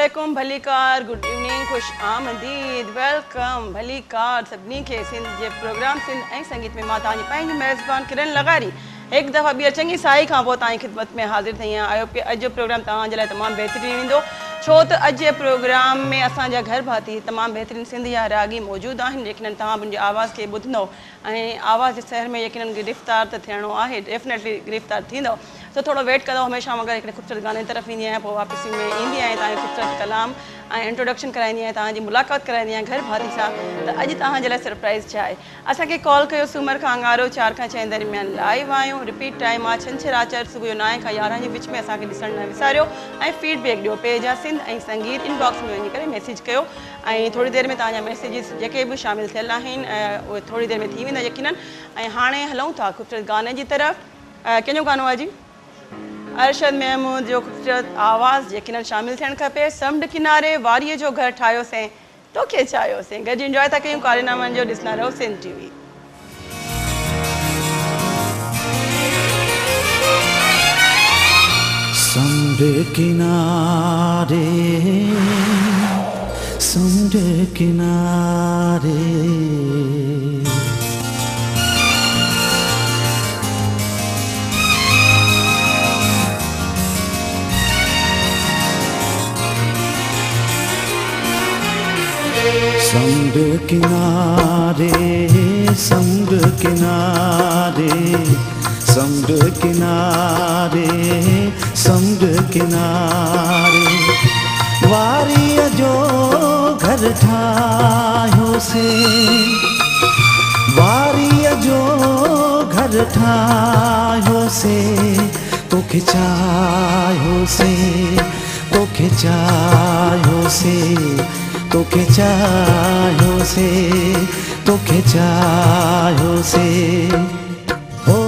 अस्सलामुअलैकुम भली car good evening खुश आमदीद वेलकम भली कार सभिनी के सिंध जे प्रोग्राम सिंध ऐं संगीत में मां तव्हांजी पंहिंजी मेज़बान किरण लगारी एक दफ़ा ॿीहर चङी साई खां पोइ तव्हांजी ख़िदमत में हाज़िर थी आहियां। अॼु जो प्रोग्राम तव्हांजे लाइ तमामु बहितरीनु वेंदो छो त अॼु जे प्रोग्राम में असांजा घर भाती तमामु बहितरीनु सिंधी या रागी मौजूदु आहिनि यकीनन तव्हां मुंहिंजी आवाज़ खे ॿुधंदव ऐं आवाज़ जे शहर में यकीनन गिरफ़्तार त थियणो आहे डेफिनेटली गिरफ़्तार थींदव तो थोड़ो वेट कंदो हमेशह मगर हिकिड़े ख़ूबसूरत गाने तरफ़ ईंदी आहियां पोइ वापसी में ईंदी आहियां तव्हांखे ख़ूबसूरत कलाम ऐं इंट्रोडक्शन कराईंदी आहियां तव्हांजी मुलाक़ात कराईंदी आहियां घर भाती सां त अॼु तव्हांजे लाइ सरप्राइज़ छा आहे। असांखे कॉल कयो सूमर खां अंगारो 4 खां 6 दरमियान लाइव आहियूं रिपीट टाइम आहे छंछरु आचर सुबुह जो 9 खां 11 जे विच में असांखे ॾिसण न विसारियो ऐं फीडबैक ॾियो पेज आहे सिंध ऐं संगीत इनबॉक्स में वञी करे मैसेज कयो ऐं थोड़ी देरि में तव्हांजा मैसेजिस जेके बि शामिलु थियल आहिनि उहे थोड़ी देरि में थी वेंदा यकीनन। ऐं हाणे हलूं था ख़ूबसूरत गाने जी तरफ़। कंहिंजो गानो आहे जी अरशद महमूद जो ख़ूबसूरत आवाज़ यकीनन शामिल थियणु खपे। समुंड किनारे वारीअ जो घर ठाहियोसीं तोखे चाहियोसीं गॾु इंजॉय था कयूं कारनामनि जो ॾिसंदा रहो सिंध टीवी। समुंड किनारे समुंड किनारे समुंड किनारे समुंड किनारे समुंड किनारे समुंड किनारे वारीअ जो घर ठाहियोसीं वारीअ जो घर ठाहियोसीं तोखे चाहियोसीं तोखे चाहियोसीं तोखे चाहियोसीं तोखे चाहियोसीं हो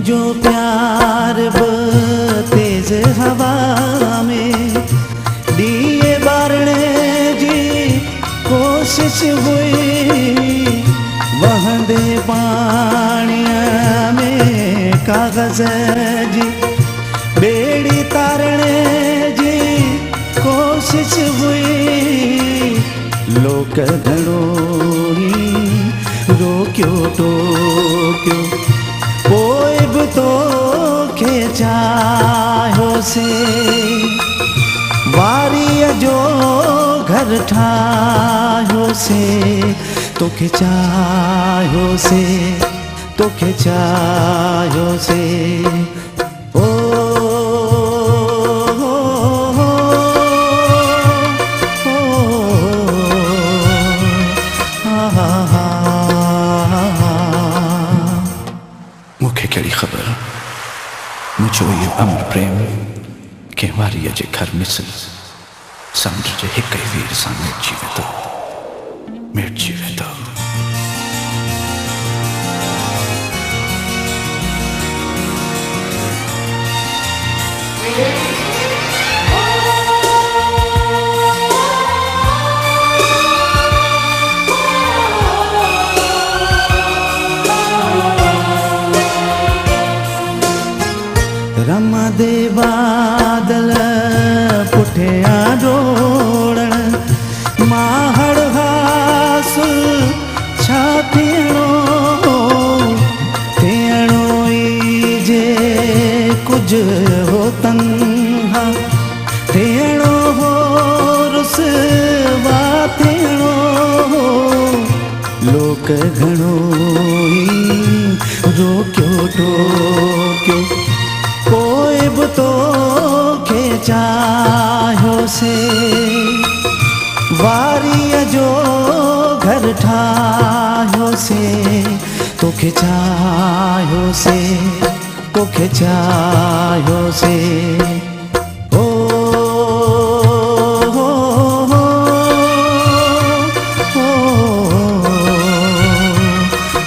तुझो प्यार तेज हवा में दिए बारणे जी कोशिश हुई वहंदे पाणीअ में कागज़ जी बेड़ी तारणे जी कोशिश हुई लोक घणो ई रोकियो टोकियो पोइ बि तोखे चाहियोसीं वारीअ जो घर ठाहियोसीं तोखे चाहियोसीं तोखे चाहियोसीं ओ कहिड़ी ख़बर मुझो इहो अमर प्रेम कंहिं वारीअ जे घर मिसल समुंड जे हिक ई वीर सां मिटिजी वेंदो मिटिजी वेंदो। रमदे बादल पुठियां डोड़ण माहड़ हासुल छा थियणो थियणो ई जे कुझु हो तन्हा थियणो हो रुसवा थियणो लोक घणो ई रोकियो टोकियो पोइ बि तोखे चाहियोसीं वारीअ जो घर ठाहियोसीं तोखे चाहियोसीं तोखे चाहियोसे ओ हो हो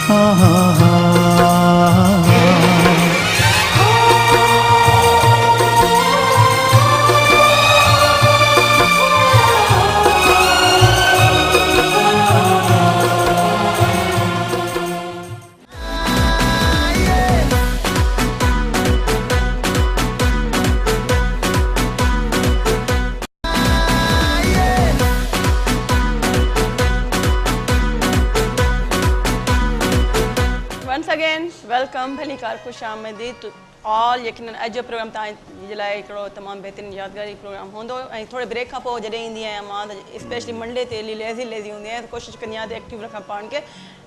हा हा हा Once again, welcome, भली कार खुश आमदीद to all। यकीनन अॼु जो प्रोग्राम तव्हां जे लाइ हिकिड़ो तमामु बहितरीनु यादगारी प्रोग्राम हूंदो ऐं थोरे ब्रेक खां पोइ जॾहिं ईंदी आहियां मां त स्पेशली मंडे ते लेज़ी हूंदी आहियां त कोशिशि कंदी आहियां त एक्टिव रखां पाण खे।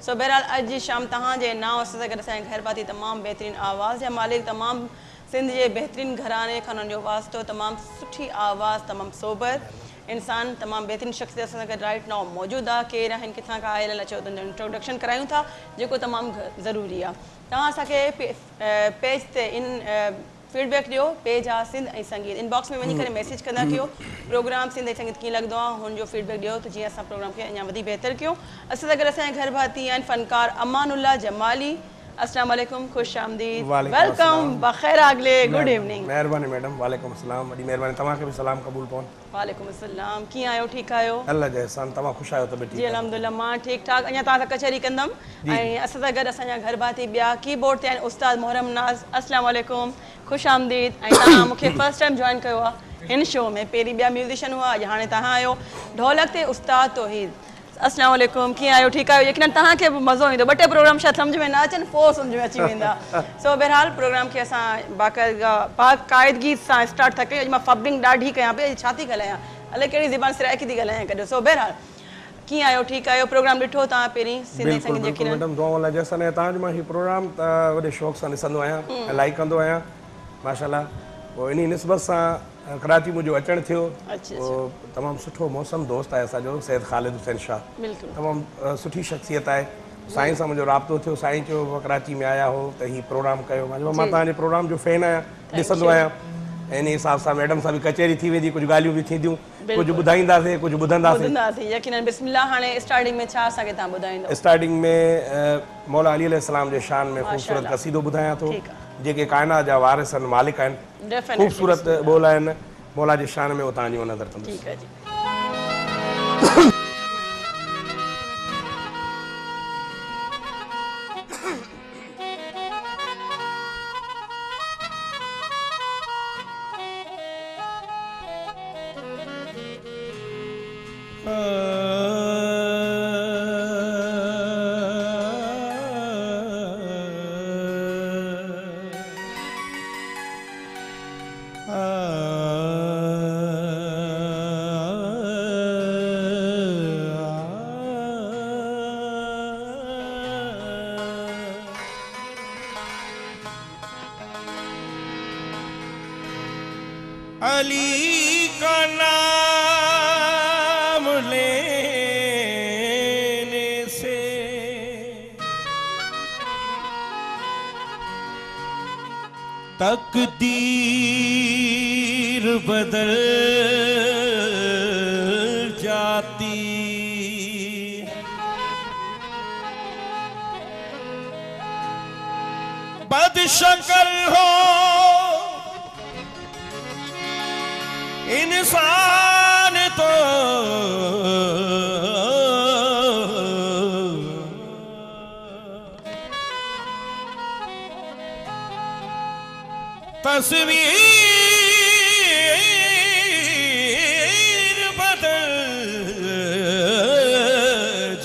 सो बहरहाल अॼु जी शाम तव्हांजे नाव सां गॾु असांजे घर पाती तमामु बहितरीनु आवाज़ जा मालिक, तमामु सिंध जे बहितरीनु घराने खां उन्हनि जो वास्तो, तमामु सुठी आवाज़, तमामु सोबर इंसान, तमामु बहितरीनु शख़्सियत असां सां गॾु राइट नाउ मौजूदु आहे। केरु आहिनि, किथां खां आयल अचो तुंहिंजो इंट्रोडक्शन करायूं था, जेको तमामु ज़रूरी आहे। तव्हां असांखे पेज ते इन फीडबैक ॾियो। पेज आहे सिंध ऐं संगीत। इनबॉक्स में वञी करे मैसेज कंदा कयो प्रोग्राम सिंध ऐं संगीत कीअं लॻंदो आहे, हुनजो फीडबैक ॾियो त जीअं असां प्रोग्राम खे अञा वधीक बहितर कयूं। असां सां गॾु असांजे घर भाती आहिनि फ़नकार अमानुल्लाह जमाली। अस्सलाम वालेकुम, खुश आमदीद, वेलकम, बख़ैर आगले, गुड इवनिंग। महिरबानी मैडम, वालेकुम अस्सलाम, वॾी महिरबानी। तव्हांखे बि सलाम क़बूल पवन। वालेकुम अस्सलाम, कीअं आहियो, ठीकु आहियो? अल्लाह जे एहसान, तव्हां ख़ुशि आहियो त जी अल्हम्दुलिल्लाह, मां ठीकु ठाक। अञा तव्हां सां कचहरी कंदमि ऐं असां सां गॾु असांजा घर भाती ॿिया कीबोर्ड ते आहिनि उस्ताद मोहरम नाज़। अस्सलाम वालेकुम, खुश आमदीद। ऐं तव्हां मूंखे फर्स्ट टाइम जॉइन कयो आहे हिन शो में, पहिरीं ॿिया म्यूज़िशियन हुआ, अॼु हाणे तव्हां आहियो। ढोलक ते उस्ताद तौहीद। अस्सलाम वालेकुम, कीअं आहियो, ठीकु आहियो? यकीनन तव्हांखे बि मज़ो ईंदो। ॿ टे प्रोग्राम शायदि सम्झ में न अचनि, पोइ सम्झ में अची वेंदा। सो बहरहाल प्रोग्राम खे असां बाक़ाइदगी सां स्टार्ट था कयूं। अॼु मां फबिंग ॾाढी कयां पई, छा थी ॻाल्हायां, अलाए कहिड़ी ज़बान सिराइकी थी ॻाल्हायां गॾु। सो बहरहाल कीअं आहियो, ठीकु आहियो? प्रोग्राम ॾिठो तव्हां पहिरीं सिंधी संगीत यकीनन? मैडम दुआऊं अलाह जैसा ने तव्हांजो मां हीउ प्रोग्राम त वॾे शौक़ सां ॾिसंदो आहियां ऐं लाइक कंदो आहियां माशाल्लाह। पोइ इन निस्बत सां कराची मुंहिंजो अचणु थियो। पोइ तमामु सुठो मौसम, दोस्त आहे असांजो सैयद ख़ालिद हुसैन शाह, तमामु सुठी शख़्सियत आहे। साईं सां मुंहिंजो राब्तो थियो, साईं चयो कराची में आया हो त हीउ प्रोग्राम कयो। मां तव्हांजे प्रोग्राम जो फैन आहियां, ॾिसंदो आहियां। ऐं इन हिसाब सां मैडम सां बि कचहरी थी वेंदी, कुझु ॻाल्हियूं बि थींदियूं, कुझु ॿुधाईंदासीं, कुझु ॿुधंदासीं। यकीनन बिस्मिल्लाह। हाणे स्टार्टिंग में छा असांखे तव्हां ॿुधाईंदो? स्टार्टिंग में मौला अली अलैहिस्सलाम जे शान में ख़ूबसूरत क़सीदो ॿुधायां थो, जेके काइनात जा वारिस आहिनि, मालिक आहिनि, ख़ूबसूरत ॿोल आहिनि, मौला जे शान में उहो तव्हांजी नज़र कंदुसि। ठीकु आहे जी। अली का नाम लेने से तकदीर बदल जाती, बदशक्ल हो इंसान तो तस्वीर बदल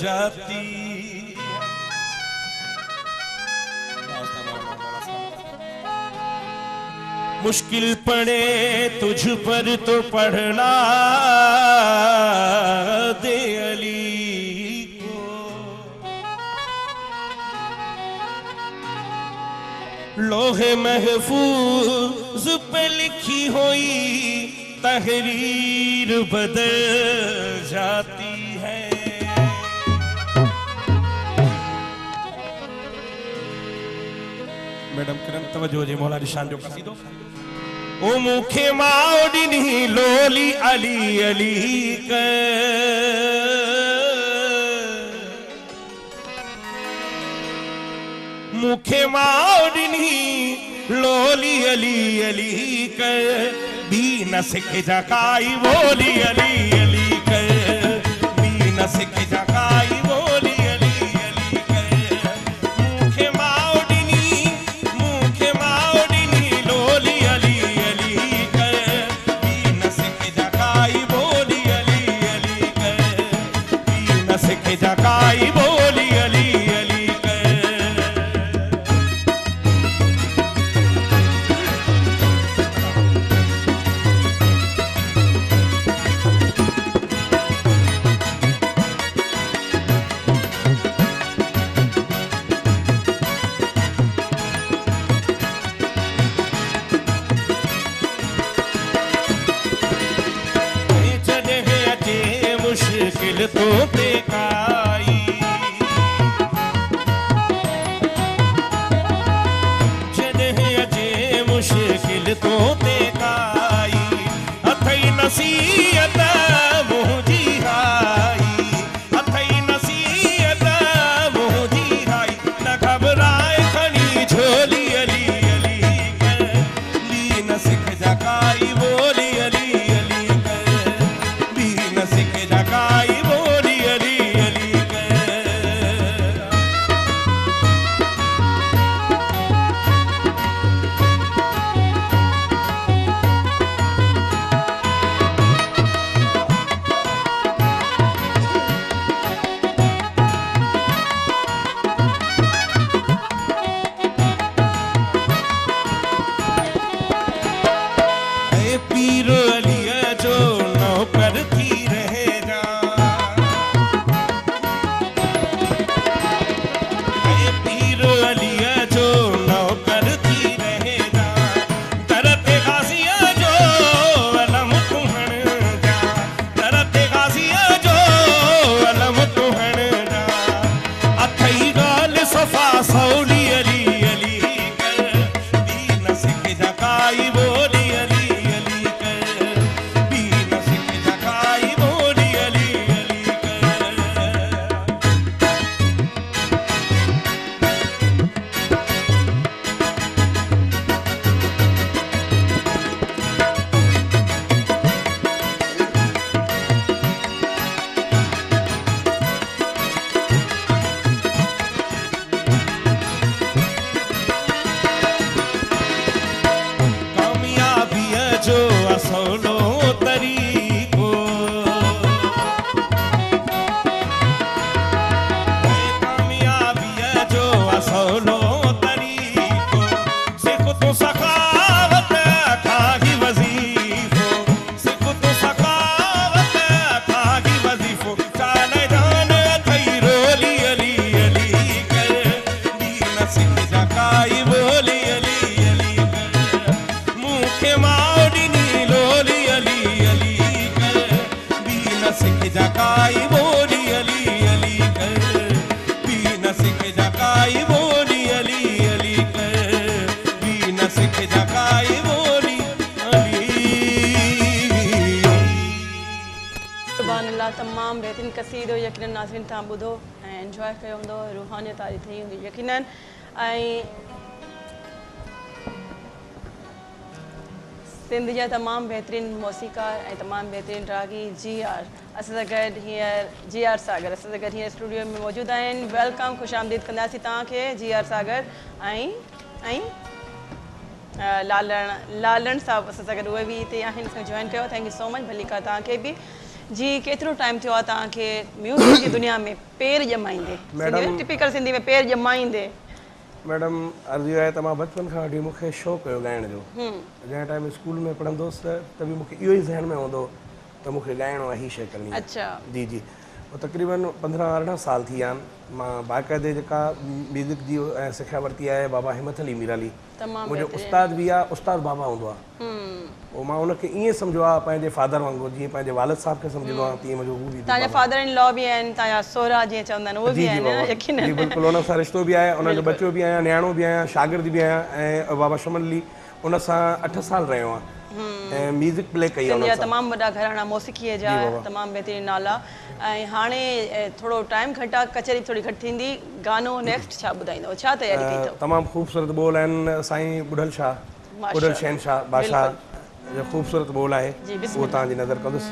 जाती। मुश्किल पड़े तुझ पर तो पढ़ना दे अली को, लोहे महफूज पे लिखी हुई तहरीर बदल जाती है। मैडम किरण तवज्जो जे मौला निशान जो कसीदो ओ मुखे माओडिनी लोली अली अली क मुखे माओडिनी लोली अली अली क बी न सिख जकाई बोली अली अली क बी न सिख जकाई बोली अली अली क मुखे माओडिनी लोली अली अली क बी न सिख जकाई बोली अली अली क बी न सिख जकाई बोली अली अली क मुश्किल तो बेकाई जॾहिं अचे मुश्किल तो बेकाई अथई नसीहत मुंहिंजी हाई अथई नसीहत मुंहिंजी हाई न घबराए खणी झोली अली अली क बी न सिख जकाई बोली अली अली क बी न सिख जकाई बोली अली अली क ऐ पीर अलीअ जो नौकर थी रहे जा ऐ पीर अलीअ जो नौकर थी रहे जा दर ते गाज़ीअ जो अलम तूं हण जा दर ते गाज़ीअ जो अलम तूं हण जा अथई ॻाल्हि सफ़ा सवली अली अली कर बी न सिख जकाई बोली अली अली कर बी न सिख जकाई बोली अली अली कर कामयाबीअ जो असोलो तरीक़ो कामयाबीअ जो असोलो तरीक़ो सिख तो सखावत खागी वज़ीफ़ो सिख तो सखावत खागी वज़ीफ़ो चाल जान अथई रोली अली अली कर बी न सिख जकाई बोली अली अली कर मुखे माओडिनी लोली अली अली कर बी न सिख जकाई बोली अली अली कर बी न सिख जकाई बोली अली अली कर बी न सिख जकाई बोली अली सुभान अल्लाह तमाम बेहतरीन कसीदो यकीनन नाज़रीन तव्हां ॿुधो ऐं एंजॉय कयो हूंदो रूहानियत वारी थी हूंदी यकीनन ऐं सिंध जा तमामु बहितरीन मौसीकार ऐं तमामु बहितरीन रागी जी आर असां सां गॾु हींअर जी आर सागर असां सां गॾु हींअर स्टूडियो में मौजूदु आहिनि वेलकम ख़ुशि आमदीद कंदासीं तव्हांखे जी आर सागर ऐं लालण साहब असां सां गॾु उहे बि हिते आहिनि असां जॉइन कयो थैंक यू सो मच भलीका तव्हांखे बि जी केतिरो टाइम थियो आहे तव्हांखे म्यूज़िक जी दुनिया में पेर ॼमाईंदे टिपिकल सिंधी में पेर ॼमाईंदे मैडम अर्ज़ी आहे त मां बचपन खां वठी मूंखे शौक़ु हुयो ॻाइण जो जंहिं टाइम स्कूल में पढ़ंदो हुउसि त बि मूंखे इहो ई ज़हन में हूंदो त मूंखे ॻाइणो आहे, हीअ शइ करणी आहे। अच्छा जी जी तक़रीबन 15-18 साल थी विया आहिनि। मां बाक़ाइदे जेका म्यूज़िक जी सिखिया वरिती आहे बाबा हिम्मत अली मीराली, मुंहिंजो उस्ताद बि आहे, उस्ताद बाबा हूंदो आहे। पोइ मां उनखे ईअं सम्झो आहे पंहिंजे फादर वांगुरु, जीअं पंहिंजे वालिद साहिब खे सम्झंदो आहे तीअं मुंहिंजो हू बि। तव्हांजा फादर इन लॉ बि आहिनि, तव्हांजा सोहरा जीअं चवंदा आहिनि उहे बि आहिनि यकीनन। जी बिल्कुलु, उन सां रिश्तो बि आहे, उनजो बचो बि आहियां, न्याणो बि आहियां, शागिर्द बि आहियां। ऐं बाबा शमन अली उन सां 8 साल रहियो आहे ऐं म्यूज़िक प्ले कई आहे। सिंधिया तमामु वॾा घराणा मौसीक़ीअ जा, तमामु बहितरीनु नाला। ऐं हाणे थोरो टाइम घटि आहे, कचहरी थोरी घटि थींदी, गानो नेक्स्ट छा ॿुधाईंदव, छा तयारी कई अथव? तमामु ख़ूबसूरत ॿोल आहिनि साईं बुढ़ल शाह, बुढ़ल शहनशाह बादशाह जो ख़ूबसूरत ॿोल आहे, उहो तव्हांजी नज़र कंदुसि।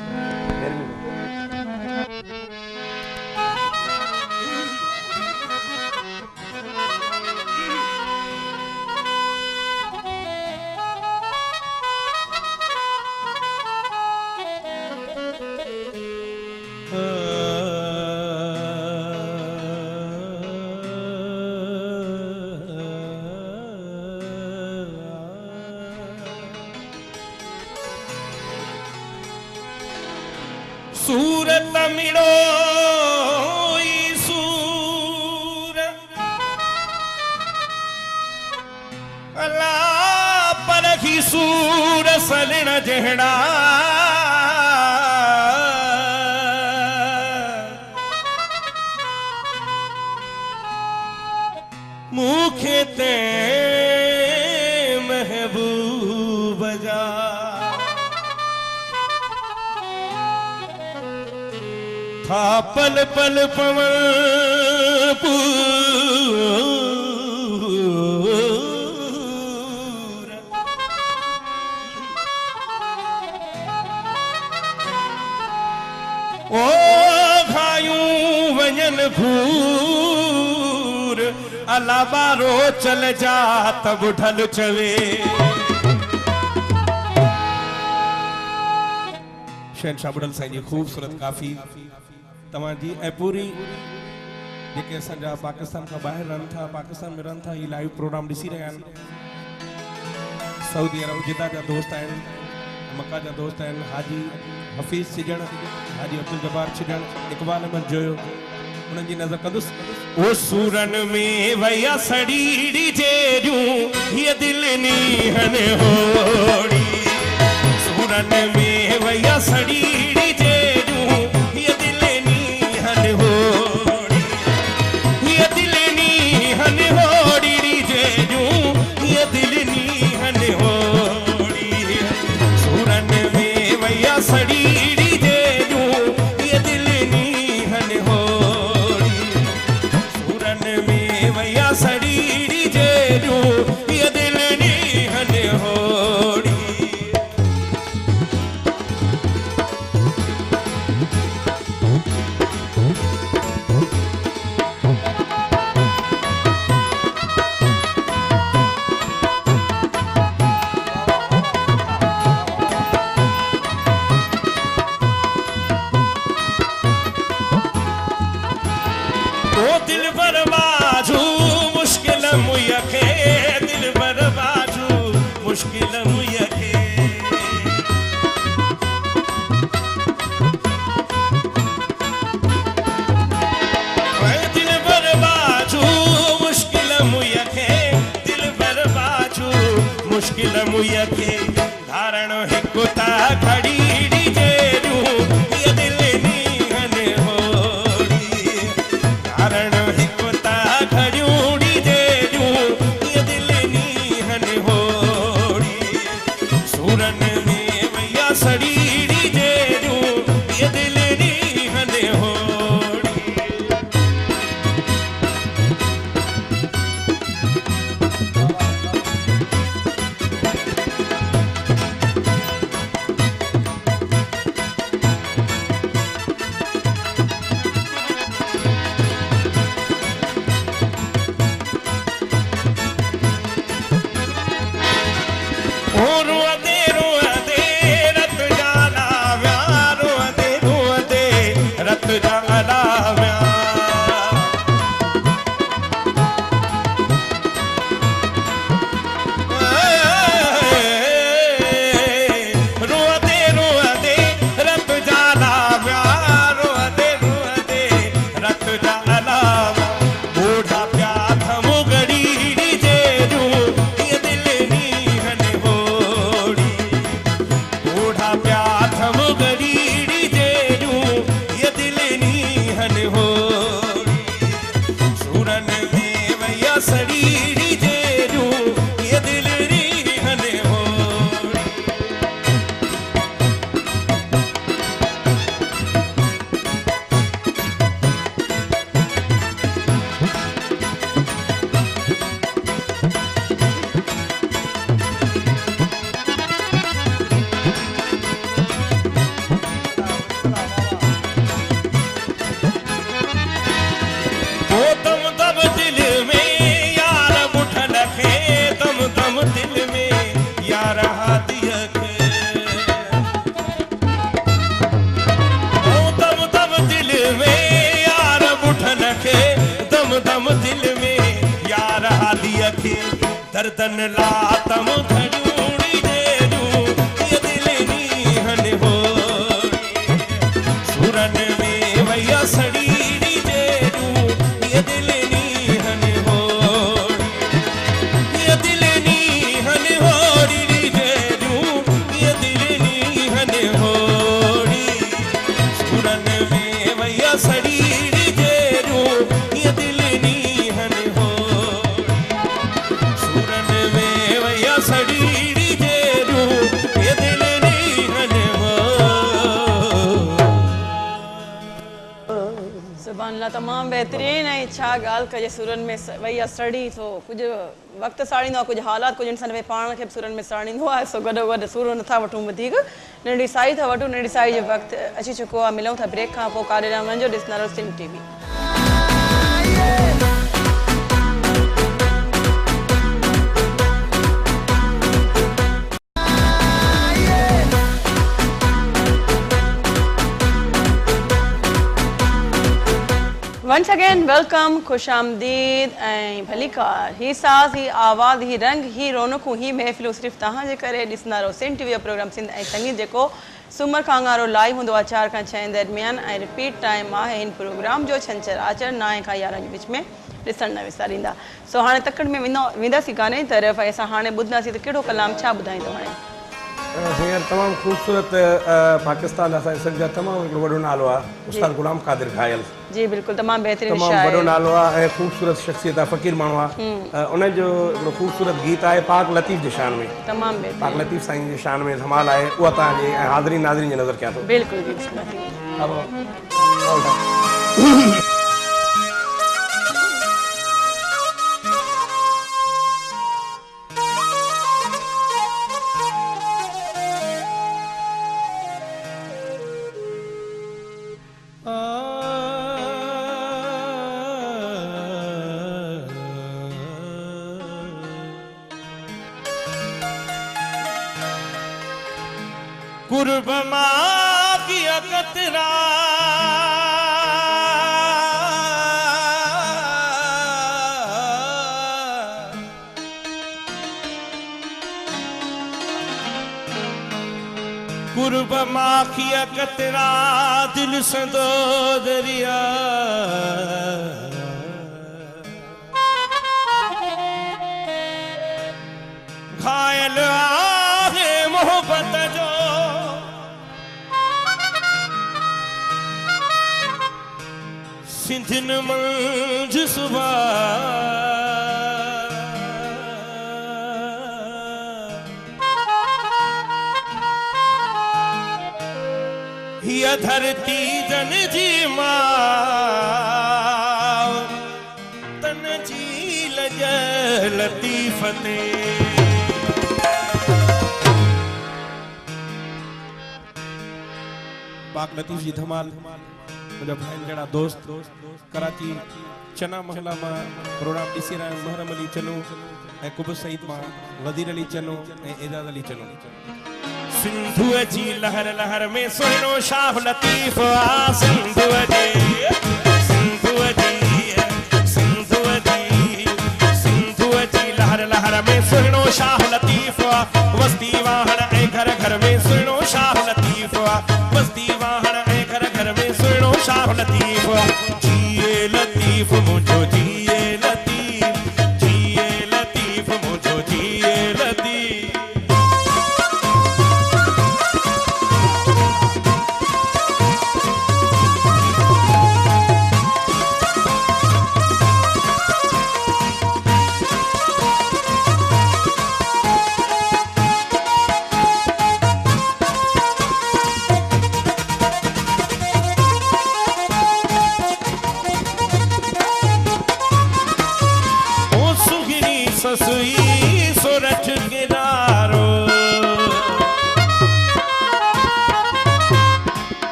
सूरत मिड़ो ई सूर अला परखी सूर सलण जहिड़ा मूंखे ते महबूब जा था पल पल पवन पूर ओ घायूं वञन भूर अला बारो चल जा तब ढल चवे। शहनशाह बुढ़ल साईं जी ख़ूबसूरत काफ़ी तव्हांजी ऐं पूरी जेके असांजा पाकिस्तान खां ॿाहिरि रहनि था, पाकिस्तान में रहनि था, ही लाइव प्रोग्राम ॾिसी रहिया आहिनि। सऊदी अरब जिदा जा दोस्त आहिनि, मक्का जा दोस्त आहिनि, हाजी हफ़ीज़ छिजण, हाजी अब्दुल जब्बार छिजण, इक़बाल अहमद जोयो, उन्हनि जी नज़र कंदुसि। ओ सूरन में वया सड़ी जेरियूं हीअ दिलि नीहन होड़ी, सूरन में वया सड़ी जेरियूं हीअ दिलि नीहन होड़ी, हीअ दिलि नीहन होड़ी जेरियूं हीअ दिलि नीहन होड़ी, सूरन में वया सड़ी जेरियूं हीअ दिलि नीहन होड़ी, सूरन में वया सड़ी जेरियूं हीअ दिलि नीहन होड़ी। ओ दिल बर्बाजू मुश्किल मुयखे, दिल बर्बाजू मुश्किल मुयखे, दिल बर्बाजू मुश्किल मुयखे, दिल बर्बाजू मुश्किल मुयखे, धारण हिकु ता घड़ी जेरियूं हीअ दिलि नीहन होड़ी, धारण हिकु ता घड़ियूं जेरियूं हीअ दिलि नीहन होड़ी, सूरन में वया सड़ी जेरियूं हीअ दिलि नीहन होड़ी। तन लातम धरूड़ी जेरू ये दिल नी हन हो सुरन में वैया सड़ीड़ी जेरू ये दिल नी हन हो ये दिल नी हन होड़ी जेरू ये दिल नी हन होड़ी सुरन में वैया सड़ीड़ी जेरू ये दिल नी हन हो सुरन में वैया सड़ीड़ी जेरू ये दिल नी हन हो सुभान अल्लाह तमाम बेहतरीन है छा गाल कजे सुरन में वैया सड़ी तो कुछ वक्त साड़ींदो आहे कुछ हालात कुछ इंसान वे पाण खे सुरन में साड़ींदो आहे सो गॾो गॾु सुर नथा वठूं वधीक नंढी साई था वठूं नंढी साई जो वक्त अची चुको आहे मिलूं था ब्रेक खां पोइ काॾे न वञिजो ॾिसंदा रहो Sindh TV Once again, welcome, खुश आमदीद ऐं भली कार ही साज़ ही आवाज़ ही रंग ही रौनकूं ही महफ़िलूं सिर्फ़ु तव्हां जे करे ॾिसंदा रहो सिंध टीवी जो प्रोग्राम सिंध ऐं संगीत जेको सूमर खां अंगारो लाइव हूंदो आहे 4 खां 6 दरमियान ऐं रिपीट टाइम आहे हिन प्रोग्राम जो छंछरु आचर 9 खां 11 जे विच में ॾिसण न विसारींदा सो हाणे तकड़ में वेंदासीं कान्हे तरफ़ ऐं असां हाणे ॿुधंदासीं त कहिड़ो कलाम छा ॿुधाईंदो हाणे हींअर तमामु ख़ूबसूरत पाकिस्तान असांजे सिंध जा तमामु हिकिड़ो वॾो नालो आहे उस्ताद गुलाम क़ादिर घायल जी बिल्कुलु तमामु बहितरीनु तमामु शाइर वॾो नालो आहे ऐं ख़ूबसूरत शख़्सियत आहे फ़क़ीर माण्हू आहे उनजो हिकिड़ो ख़ूबसूरत गीत आहे पाक लतीफ़ जे शान में तमामु पाक बहितरीनु लतीफ़ साईं जे शान में धमाल आहे उहा तव्हांजे ऐं हाज़रीन नाज़रीन जे नज़र कयां थो बिल्कुलु जी बिस्मिल्लाह थी कुर्ब माँ की अकतरा कुर्ब माँ की अकतरा दिल संदो दरिया घायल आहे मोहब्बत जो सिंधन मंझ सुबह हिय धरती जन जी मां तन जी लज लतीफ़ते पाक लतीफ़ जी धमाल मुझा भाई जड़ा दोस्त कराची चना महला में प्रोग्राम ॾिसी रहा महरम अली चनो ऐं कुबुस सईद मां वज़ीर अली चनो ऐं एजाज अली चनो सिंधुअ जी लहर लहर में सुहिणो शाह लतीफ़ आ सिंधुअ जी लहर लहर में सुहिणो शाह लतीफ़ आ वस्ती वाहण ऐं घर घर में सुहिणो शाह लतीफ़ आ वस्ती वाहण ऐं घर घर में सुहिणो शाह लतीफ़ आ जिए लतीफ़ मुझो जिए लतीफ़ मुझो जिए लतीफ़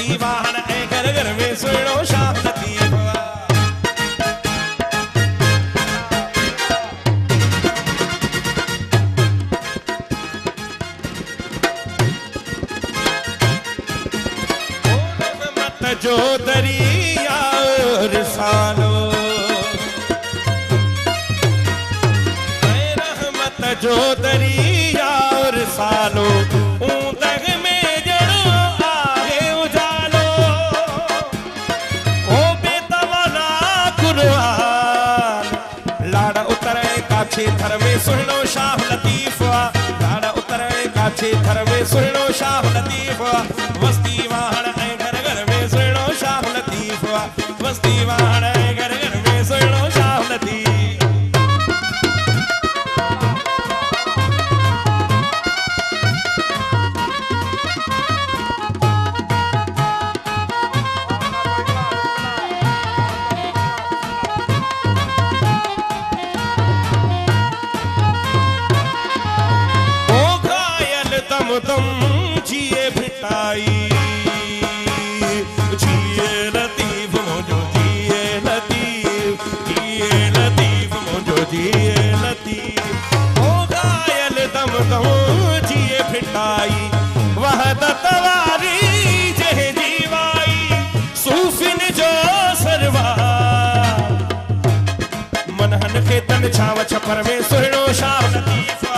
वस्ती वाहन ऐं घर घर में सुहिणो शाह लतीफ़ आ। जो दरिया रिसालो रहमत जो दरिया रिसालो ऊंदग में जड़ो आहे उजालो ओ बेतवाना कुरान लाड़ा उतरे काछे थर में सुहिणो शाह लतीफ़ आ। लाड़ा उतरे काछे थर में सुहिणो शाह लतीफ़ आ। वस्ती वाहण ऐं घर घर में सुहिणो शाह लतीफ़ आ। वस्ती वाहण ऐं घर घर में सुहिणो शाह लतीफ़। दम जिए भिटाई जिए लतीफ मुझो जिए लतीफ मुझो जिए लतीफ ओ घायल दम दम जिए भिटाई वहदत वारी जह जीवाई सूफिन जो सरवार मनहन के तन छाव छपर में सुहिणो शाह लतीफ़ आ।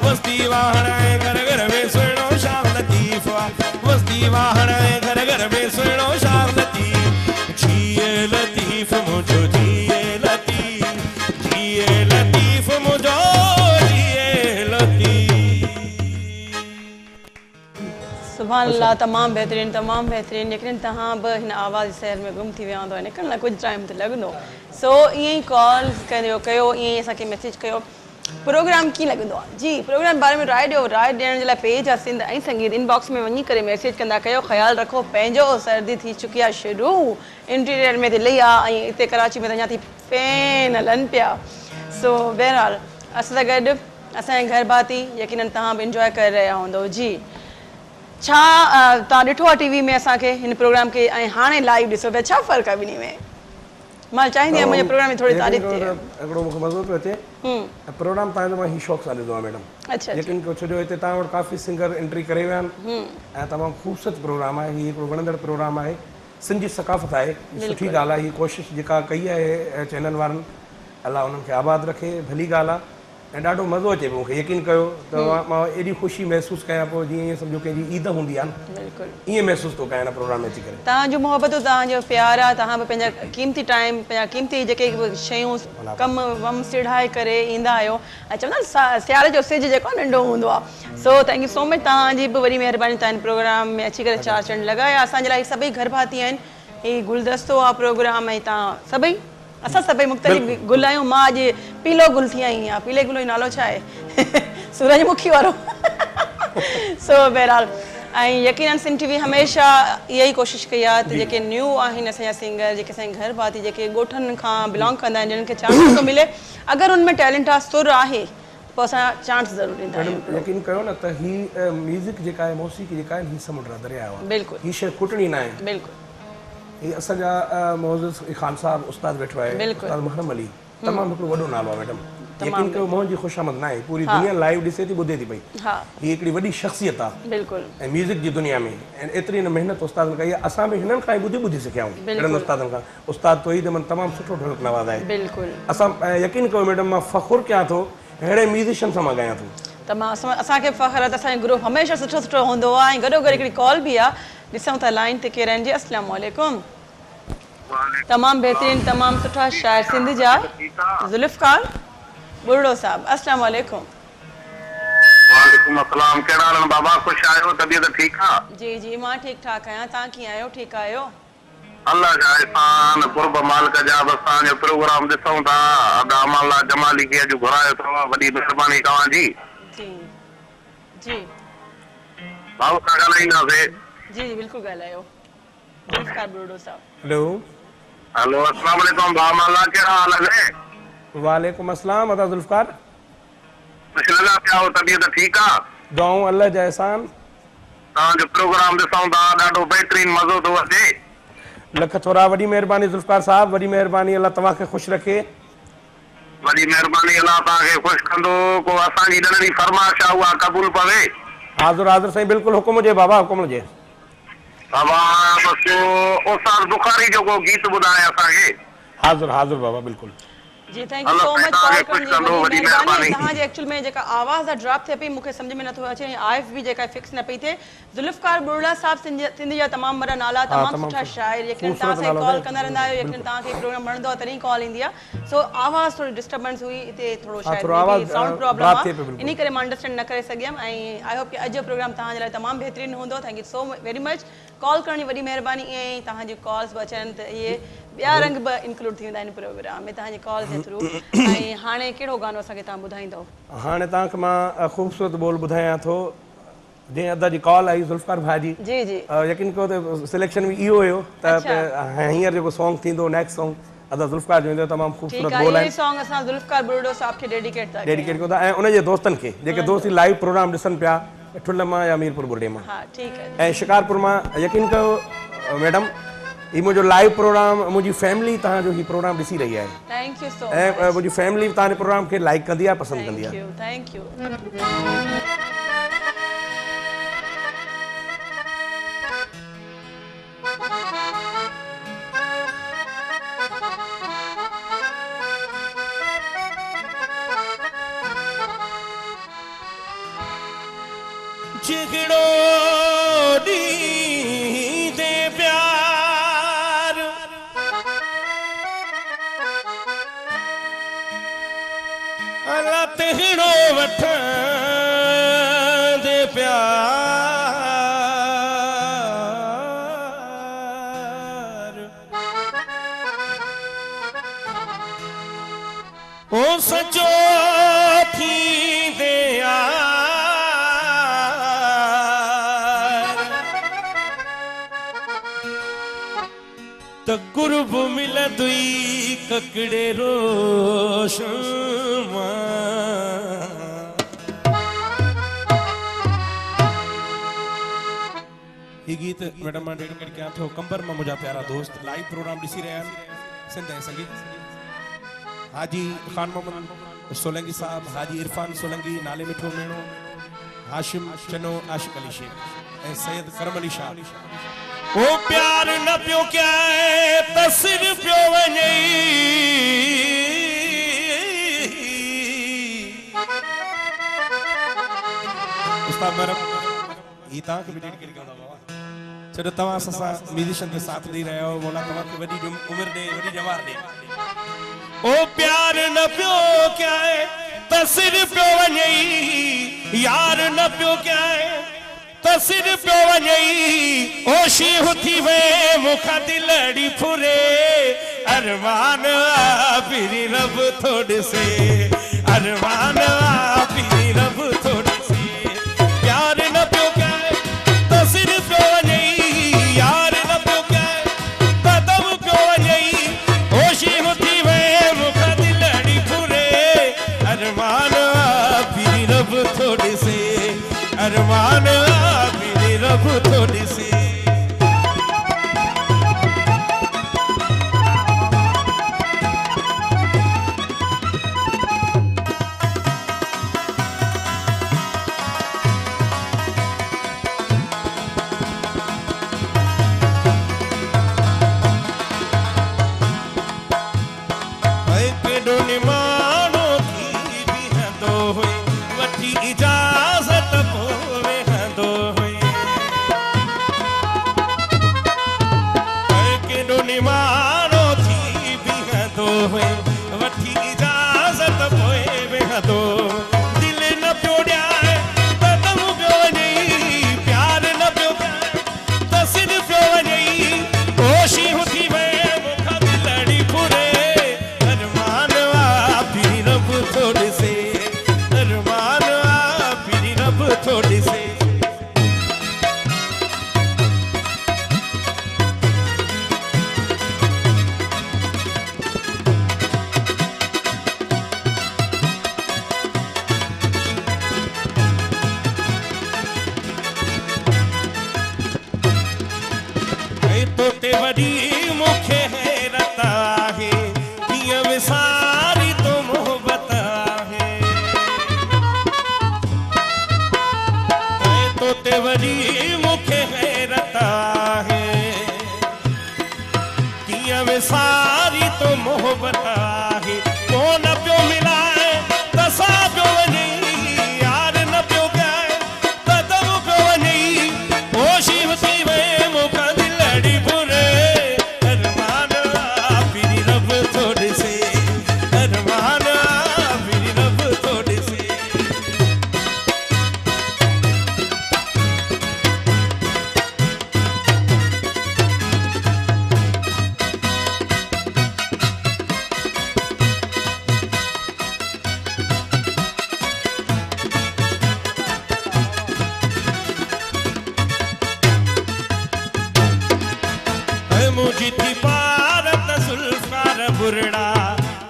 वस्ती वाहण ऐं घर घर में सुहिणो शाह लतीफ़ आ। वस्ती वाहण ऐं घर घर में सुहिणो शाह लतीफ़। जिए लतीफ़ मुझो जिए लतीफ़ मुझो जिए लतीफ़। सुभान अल्लाह, तमामु बहितरीनु। यकीनन तव्हां बि हिन आवाज़ सैर में गुम थी विया हूंदव, निकिरण लाइ कुझु टाइम त लॻंदो। सो ईअं ई कॉल कयो, ईअं ई असांखे मैसेज कयो। प्रोग्राम कीअं लॻंदो आहे जी, प्रोग्राम बारे में राय ॾियो। राय ॾियण जे लाइ पेज आहे सिंध ऐं संगीत, इनबॉक्स में वञी करे मैसेज कंदा कयो। ख़्यालु रखो पंहिंजो, सर्दी थी चुकी आहे शुरू, इंटीरियर में दिल्ली आहे ऐं हिते कराची में त अञा थी फैन हलनि पिया। सो बहरहाल असां सां गॾु असांजे घर भाती यकीनन तव्हां बि इंजॉय करे रहिया हूंदव जी। छा तव्हां ॾिठो आहे टीवी में असांखे हिन प्रोग्राम खे ऐं हाणे लाइव ॾिसो पिया, छा फ़र्क़ु आहे ॿिन्ही में? मां चाहींदी आहियां मुंहिंजे प्रोग्राम में थोरी तारीफ़ थिए। हिकिड़ो मूंखे मज़ो पियो अचे, प्रोग्राम तव्हांजो मां ही शौक़ सां ॾिसंदो आहियां मैडम। अच्छा, लेकिन छो जो हिते तव्हां वटि काफ़ी सिंगर एंट्री करे विया आहिनि ऐं तमामु ख़ूबसूरत प्रोग्राम आहे। हीउ हिकिड़ो वणंदड़ प्रोग्राम आहे, सिंधी सकाफ़त आहे, सुठी ॻाल्हि आहे। हीअ कोशिशि जेका कई आहे चैनल वारनि, अलाह उन्हनि खे आबाद रखे, भली ॻाल्हि आहे ऐं ॾाढो मज़ो अचे पियो। मूंखे यकीन कयो त मां एॾी ख़ुशी महसूसु कयां पियो जीअं ईअं सम्झो कंहिंजी ईद हूंदी आहे न, बिल्कुलु ईअं महसूसु थो कयां हिन प्रोग्राम में अची करे। तव्हांजो मुहबतूं, तव्हांजो प्यार आहे, तव्हां बि पंहिंजा क़ीमती टाइम, पंहिंजा क़ीमती जेके शयूं कमु वम सिढ़ाए करे ईंदा आहियो ऐं चवंदा आहिनि सियारे जो सिज जेको नंढो हूंदो आहे। So thank you so much, तव्हांजी बि वॾी महिरबानी, तव्हां हिन प्रोग्राम में अची करे चार चंड लॻाया। असांजे लाइ सभई घर भाती आहिनि, हीउ गुलदस्तो आहे प्रोग्राम ऐं तव्हां सभई असां सभई मुख़्तलिफ़ गुल आहियूं। मां अॼु पीलो गुल थी आई आहियां। पीले गुल जो नालो छा आहे? सूरजमुखी वारो। सो बहरहाल ऐं यकीनन सिंध टीवी हमेशह इहा ई कोशिशि कई आहे त जेके न्यू आहिनि असांजा सिंगर, जेके असांजे घर भाती, जेके ॻोठनि खां बिलोंग कंदा आहिनि, जिन्हनि खे चांस थो मिले, अगरि उनमें टैलेंट आहे, सुर आहे, पोइ असां चांस ज़रूरु ॾींदा आहियूं। यकीन कयो न त हीअ म्यूज़िक जेका आहे, मौसीक़ी जेका आहे, हीअ समुंड आहे, दरिया आहे। बिल्कुलु हीअ शइ खुटणी न आहे। बिल्कुलु हीअ असांजा मोज़िज़ ख़ान साहब उस्ताद वेठो आहे, उस्ताद महरम अली, तमामु हिकिड़ो वॾो नालो आहे मैडम। यकीन कयो मोहन जी ख़ुशामद न आहे, पूरी दुनिया लाइव ॾिसे थी, ॿुधे थी पई। हाँ, हीअ हिकिड़ी वॾी शख़्सियत आहे बिल्कुलु ऐं म्यूज़िक जी दुनिया में, ऐं एतिरी न महिनत उस्तादनि कई आहे। असां बि हिननि खां ई ॿुधी सिखिया आहियूं, हिननि उस्तादनि खां। उस्ताद तोहीद अहमद तमामु सुठो ढोलक नवाज़ आहे। बिल्कुलु असां यकीन कयो मैडम, मां फ़ख़ुरु कयां थो अहिड़े म्यूज़िशियन सां मां ॻायां थो। तमामु असांखे फ़ख़्रु आहे त असांजो ग्रुप हमेशह सुठो सुठो हूंदो आहे। ऐं गॾो गॾु हिकिड़ी कॉल बि आहे, ॾिसूं था लाइन ते केरु आहिनि जी। अस्सलामु वालेकुम। तमामु बहितरीनु, तमामु सुठा शाइर सिंध जा, ज़ुल्फ़कार बुर्ड़ो साहब। अस्सलामु वालेकुम। वालेकुम अस्सलाम। कहिड़ा हाल आहिनि बाबा? ख़ुशि आहियो? तबियत ठीकु आहे? जी जी, मां ठीकु ठाक आहियां। तव्हां कीअं आहियो? ठीकु आहियो? अल्लाह जा एहसान, कुर्ब मालिक जा। बसि तव्हांजो प्रोग्राम ॾिसूं था। अमाला जमाली खे अॼु घुरायो अथव, वॾी महिरबानी तव्हांजी। जी जी भाऊ सां ॻाल्हाईंदासीं। जी जी बिल्कुलु ॻाल्हायो। ज़ुल्फ़कार बुर्ड़ो साहब। हेलो हेलो, अस्सलाम वालेकुम भामाला, कहिड़ा हाल आहे? वालेकुम अस्सलाम। अदा ज़ुल्फ़कार, ख़ुशि लॻा पिया हो? तबियत ठीकु आहे? दुआऊं अल्लाह जा एहसान। तव्हांजो प्रोग्राम ॾिसूं था ॾाढो बहितरीन मज़ो थो अचे। लख थोरा, वॾी महिरबानी ज़ुल्फ़कार साहब, वॾी महिरबानी, अलाह तव्हांखे ख़ुशि रखे। वॾी महिरबानी, अलाह तव्हांखे ख़ुशि कंदो। को असांजी ॾियण जी फरमाइश आहे उहा क़बूल पवे। हाज़ुर हाज़ुर साईं, बिल्कुलु हुकुम हुजे बाबा, हुकुम हुजे। बाबा बसि उस्ताद बुखारी जो को गीत ॿुधाए असांखे। हाज़ुर हाज़ुर बाबा, बिल्कुलु। जी thank you so much call करण जी वॾी महिरबानी। तव्हांजे एक्चुअल में जेका आवाज़ आहे ड्रॉप थिए पई, मूंखे सम्झ में नथो अचे, आइफ बि जेका फिक्स न पई थिए। ज़ुल्फ़कार बुरला साहब सिंधी जा तमामु वॾा नाला, तमामु सुठा शाइर, यकीन तव्हां असांखे कॉल कंदा रहंदा आहियो, यकीन तव्हांखे प्रोग्राम वणंदो आहे तॾहिं कॉल ईंदी आहे। सो आवाज़ थोरी डिस्टर्बेंस हुई हिते, थोरो शायदि साउंड प्रॉब्लम आहे, इन करे मां अंडरस्टैंड न करे सघियमि। ऐं आई होप कि अॼु जो प्रोग्राम तव्हांजे लाइ तमामु बहितरीनु हूंदो। Thank you so very much call करण जी वॾी महिरबानी। ईअं ई तव्हांजी कॉल्स बि अचनि त इहे ॿिया रंग बि इंक्लूड थी वेंदा आहिनि प्रोग्राम में तव्हांजी कॉल जे थ्रू। ऐं हाणे कहिड़ो गानो असांखे तव्हां ॿुधाईंदव? हाणे तव्हांखे मां ख़ूबसूरत बोल ॿुधायां थो। जीअं अदा जी कॉल आई ज़ुल्फ़कार भाउ जी, जी जी, यकीन कयो त सिलेक्शन बि इहो हुयो त हींअर जेको सॉन्ग थींदो नेक्स्ट सॉन्ग अदा ज़ुल्फ़कार जो ईंदो, तमामु ख़ूबसूरत बोल आहिनि। सॉन्ग असां ज़ुल्फ़कार बुरड़ो साहब खे डेडिकेट कयूं था, ऐं उनजे दोस्तनि खे जेके दोस्त लाइव प्रोग्राम ॾिसनि पिया ठुल मां या मीरपुर बुर्डे मां ऐं शिकारपुर मां। यकीन कयो मैडम, ही मुंहिंजो लाइव प्रोग्राम, मुंहिंजी फैमिली तव्हांजो ही प्रोग्राम ॾिसी रही आहे। थैंक यू सो ऐं मुंहिंजी फैमिली तव्हांजे प्रोग्राम खे लाइक कंदी आहे, पसंदि कंदी आहे। Thank you. जिगड़ो दी दे प्यार अला तेड़ो वठ दे प्यार ओ सचो थी दे त कुर्ब मिलंदुई ककड़े रोशन ये गीत मैडम मां डेडिकेट कयां थो कंबर मां मुंहिंजा प्यारा दोस्त लाइव प्रोग्राम ॾिसी रहिया आहिनि। सिंध ऐं संगीत हाजी खान मोहम्मद सोलंगी साहब, हाजी इरफान सोलंगी, नाले मिठो मेणो, हाशिम चनो, आशिक अली शेख ऐं सैयद करम अली शाह। ओ प्यार न पियो क्या तसिर पियो वञे उस्ताद मैडम ही तव्हांखे बि डेडिकेट कंदा बाबा, छो तव्हां असां म्यूजिशियन खे साथ ॾेई रहिया आहियो। मौला तव्हांखे वॾी उमिरि ॾे, वॾी जवार ॾे। ओ प्यार न पियो क्या तसिर पियो वञे, यार न पियो क्या तसिर पियो वञे, ओशी उथी वे मुखां दिलड़ी फुरे, अरमान पीरी रब थो ॾिसे, अरमान पीरी रब थो ॾिसे। प्यार न पियो कए तसिर पियो वञे, यार न पियो कए कदम पियो वञे, ओशी उथी वे मुखां दिलड़ी फुरे, अरमान पीरी रब थो ॾिसे, अरमान रब थो ॾिसे। ते वॾी मूंखे हैरत आहे कीअं विसारी तो मोहबत आहे तो ते वॾी मूंखे हैरत आहे कीअं विसारी तो मोहबत आहे कोन पियो मिलाए त सां पियो वञे यार न पियो ॻाए त दम पियो वञे होशी वसी वए मूंखां दिलड़ी बुरे अरमान फिरी रब थो ॾिसे अरमान फिरी रब थो ॾिसे मुझी थी पार त सुल्फार बुरड़ा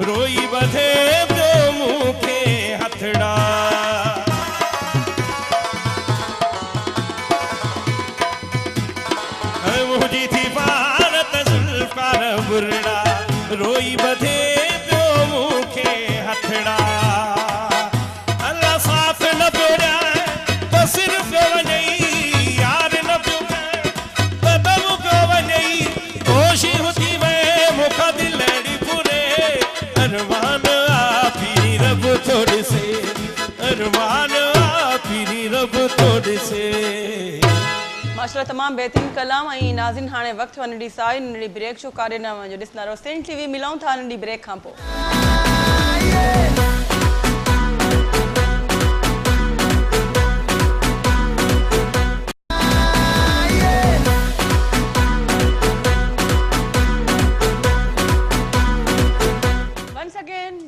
रोई बधे पियो मूंखे हथड़ा मुझी थी पार त सुल्फार बुरड़ा रोई बधे पियो मूंखे हथड़ा अल्लाह साथ न पियो ॾियाए त सिर पियो वञे यार न पियो ॻाए त दम पियो वञे होशी हुसी वए मूंखां दिलड़ी बुरे अरमान फिरी रब थो ॾिसे अरमान फिरी रब थो ॾिसे माशाल्लाह तमाम बेहतरीन कलाम ऐं नाज़िन हाणे वक़्तु आहे नंढी साई नंढी ब्रेक शो कारे न वञो ॾिसंदा रहो सिंध टीवी मिलूं था नंढी ब्रेक खां पोइ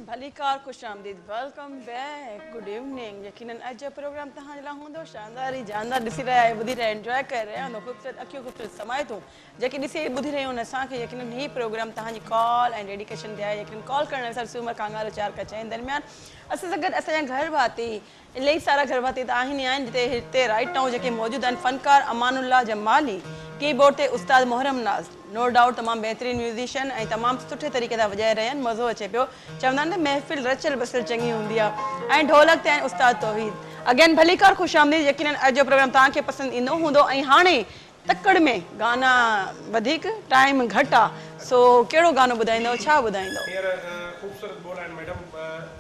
भलीकार खुश आमदीद वेलकम बैक गुड इवनिंग यकीनन अज जो प्रोग्राम तव्हांजे लाइ हूंदो शानदार ई जानदार ॾिसी रहिया आहियो ॿुधी रहिया एंजॉय करे रहिया आहियो ख़ूबसूरत अखियूं ख़ूबसूरत समायतूं जेके ॾिसी ॿुधी रहियूं आहिनि असांखे यकीनन ही प्रोग्राम तव्हांजी कॉल ऐं डेडिकेशन ते आहे यकीनन कॉल करण सर सूमर कांगारो 4 खां 6 दरमियान असां सां गॾु असांजा घर भाती इलाही सारा घर भाती त आहिनि ई आहिनि जिते हिते राइट नाउ जेके मौजूदु आहिनि फ़नकार अमानुल्लाह जमाली कीबोर्ड ते उस्ताद मोहरम नाज़ नो डाउट तमामु बहितरीन म्यूज़िशियन ऐं तमामु सुठे तरीक़े सां वॼाए रहिया आहिनि मज़ो अचे पियो चवंदा आहिनि न महफ़िल रचियल बसियल चङी हूंदी आहे ऐं ढोलक ते आहिनि उस्ताद तौहीद अगेन भलीकार ख़ुशि आमदीद यकीनन अॼु जो प्रोग्राम तव्हांखे पसंदि ईंदो हूंदो ऐं हाणे तकड़ में गाना वधीक टाइम घटि आहे सो कहिड़ो गानो ॿुधाईंदव छा ॿुधाईंदव ख़ूबसूरत बोल आहिनि मैडम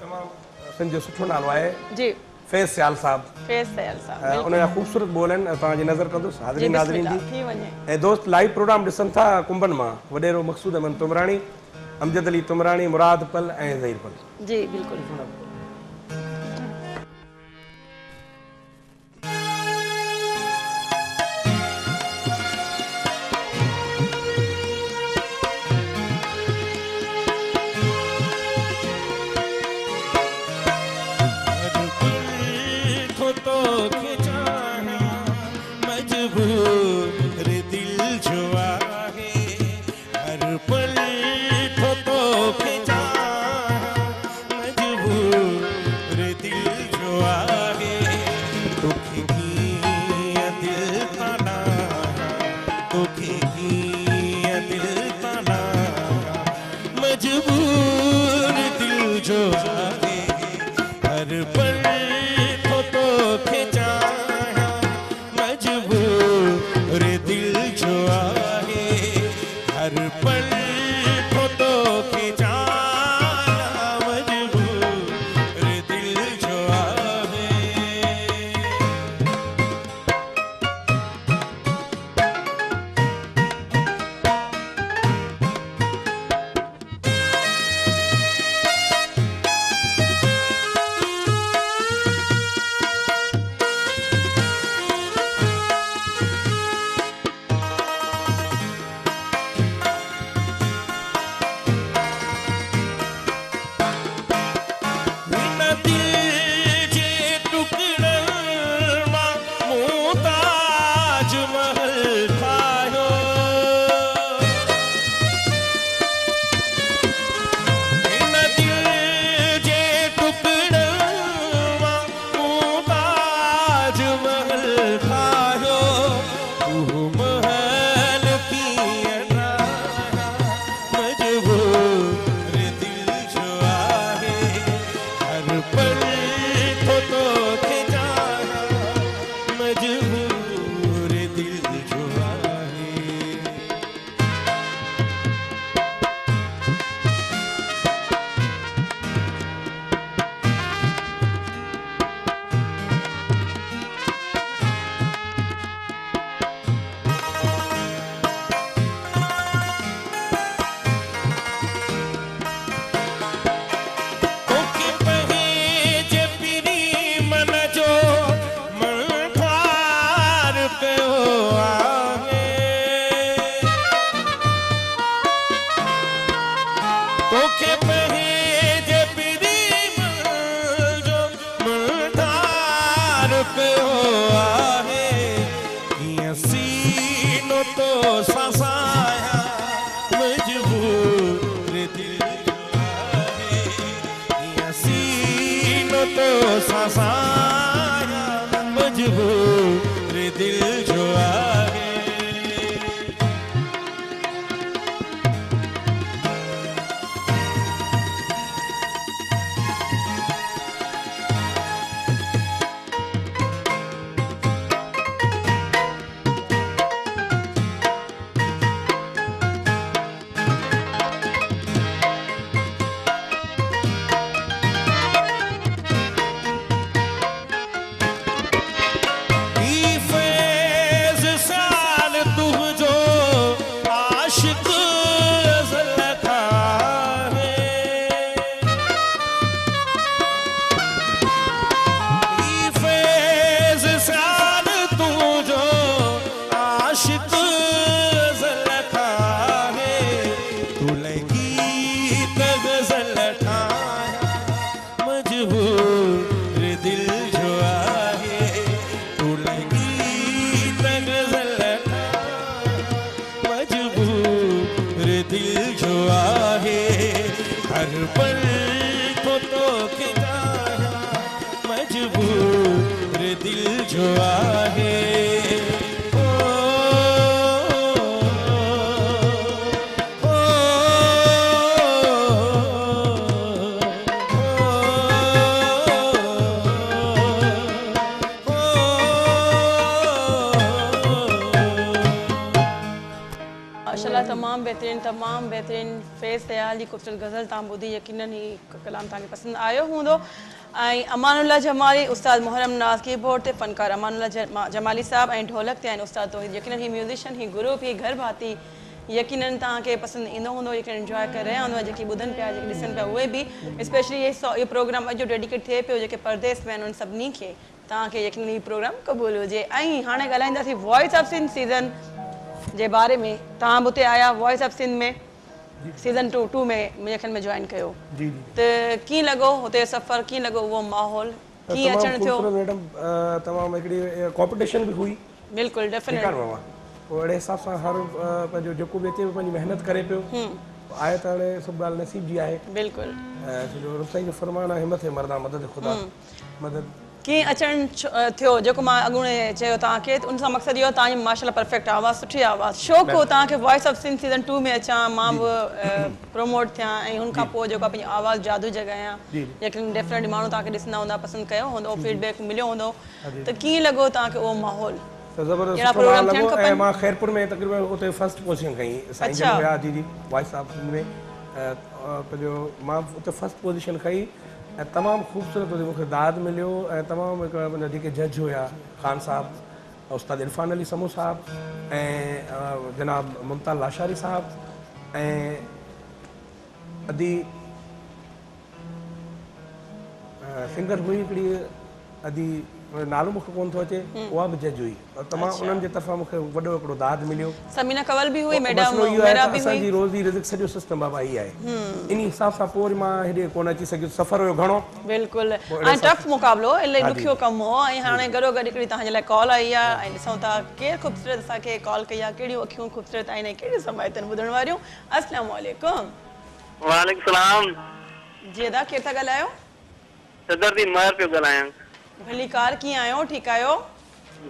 तमामु सिंध जो सुठो नालो आहे जी फैज़ सयाल साहब फैज़ सयाल साहब उन जा ख़ूबसूरत बोल आहिनि तव्हांजी नज़र कंदुसि हाज़िरीन नाज़रीन जी थी वञे ऐं दोस्त लाइव प्रोग्राम ॾिसनि था कुंभन मां वॾेरो मक़सूद अमन तुमराणी अमजद अली तुमराणी मुराद पल ऐं ज़हीर पल जी बिल्कुलु सासाया मजबूर दिल जो आहे या सीनो तो सासाया मजबूर दिल जो आहे तमाम बेहतरीन फेज़ तयाल जी खूबसूरत गज़ल तव्हां ॿुधी यकीनन ही कलाम तव्हांखे पसंदि आयो हूंदो ऐं अमानुल्लाह जमाली उस्ताद मुहर्रम नाज़ कीबोर्ड ते फ़नकार अमानुल्लाह जमाली साहब ऐं ढोलक ते आहिनि उस्ताद तौहीद यकीनन ही म्यूज़िशियन ही ग्रुप ही घर भाती यकीनन तव्हांखे पसंदि ईंदो हूंदो यकीनन इंजॉय करे रहिया हूंदो जेके ॿुधनि पिया जेके ॾिसनि पिया उहे बि स्पेशली इहो प्रोग्राम अॼु डेडिकेट थिए पियो जेके परदेस में आहिनि उन सभिनी खे तव्हांखे यकीनन ही प्रोग्राम क़बूल हुजे ऐं हाणे ॻाल्हाईंदासीं वॉइस ऑफ सिंध सीज़न जे बारे में तव्हां बि उते आया वॉइस ऑफ सिंध में सीज़न 2 में मुंहिंजे ख्याल में जॉइन कयो त कीअं लॻो हुते सफ़र कीअं लॻो उहो माहौल कीअं अचणु थियो मैडम तमामु हिकिड़ी कॉम्पिटिशन बि हुई बिल्कुलु डेफिनेट पोइ अहिड़े हिसाब सां हर पंहिंजो जेको बि अचे पंहिंजी महिनत करे पियो आहे त हाणे सभु ॻाल्हि नसीब जी आहे बिल्कुलु सॼो रुसाई जो फरमान आहे हिमत मर्दा मदद ख़ुदा मदद कीअं अचणु थियो जेको मां अॻूणे चयो तव्हांखे उन सां मक़सदु इहो तव्हांजी माशाल्लाह परफेक्ट आवाज़ सुठी आवाज़ शौक़ु हो तव्हांखे वॉइस ऑफ सिंध सीज़न 2 में अचां मां बि प्रोमोट थियां ऐं हुन खां पोइ जेको आहे पंहिंजी आवाज़ जादू जॻायां लेकिन डेफिनेटली माण्हू तव्हांखे ॾिसंदा हूंदा पसंदि कयो हूंदो फीडबैक मिलियो हूंदो त कीअं लॻो तव्हांखे उहो माहौल ज़बरदस्त प्रोग्राम लॻो ऐं मां ख़ैरपुर में तक़रीबन उते फर्स्ट पोजीशन खई साईं जन हुया जी वॉइस ऑफ सिंध में पंहिंजो मां उते फर्स्ट पोजीशन खई ऐं तमामु ख़ूबसूरत मूंखे दाद मिलियो ऐं तमामु हिकिड़ा जेके जज हुया ख़ान साहब उस्ताद इरफान अली समू साहब ऐं जनाब मुमताज़ लाशारी साहब ऐं अदी सिंगर हुई हिकिड़ी अदी नालो मूंखे कोन थो अचे उहा बि जज हुई तमामु उन्हनि जे तरफ़ां मूंखे वॾो हिकिड़ो दाद मिलियो समीना कंवल बि हुई मैडम मेरा बि असांजी रोज़ी रिज़्क़ सॼो सिस्टम बाबा ई आहे इन हिसाब सां पोइ मां हेॾे कोन अची सघियुसि सफ़र हुयो घणो बिल्कुलु ऐं टफ मुक़ाबिलो इलाही ॾुखियो कमु हो ऐं हाणे गॾो गॾु हिकिड़ी तव्हांजे लाइ कॉल आई आहे ऐं ॾिसूं था केरु ख़ूबसूरत असांखे कॉल कई आहे कहिड़ियूं अखियूं ख़ूबसूरत आहिनि ऐं कहिड़ियूं समय अथनि ॿुधण वारियूं अस्सलाम वालेकुम वालेकुम सलाम जी अदा केरु था ॻाल्हायो सदरुद्दीन महर पियो ॻाल्हायां भली कार कीअं आहियो ठीकु आहियो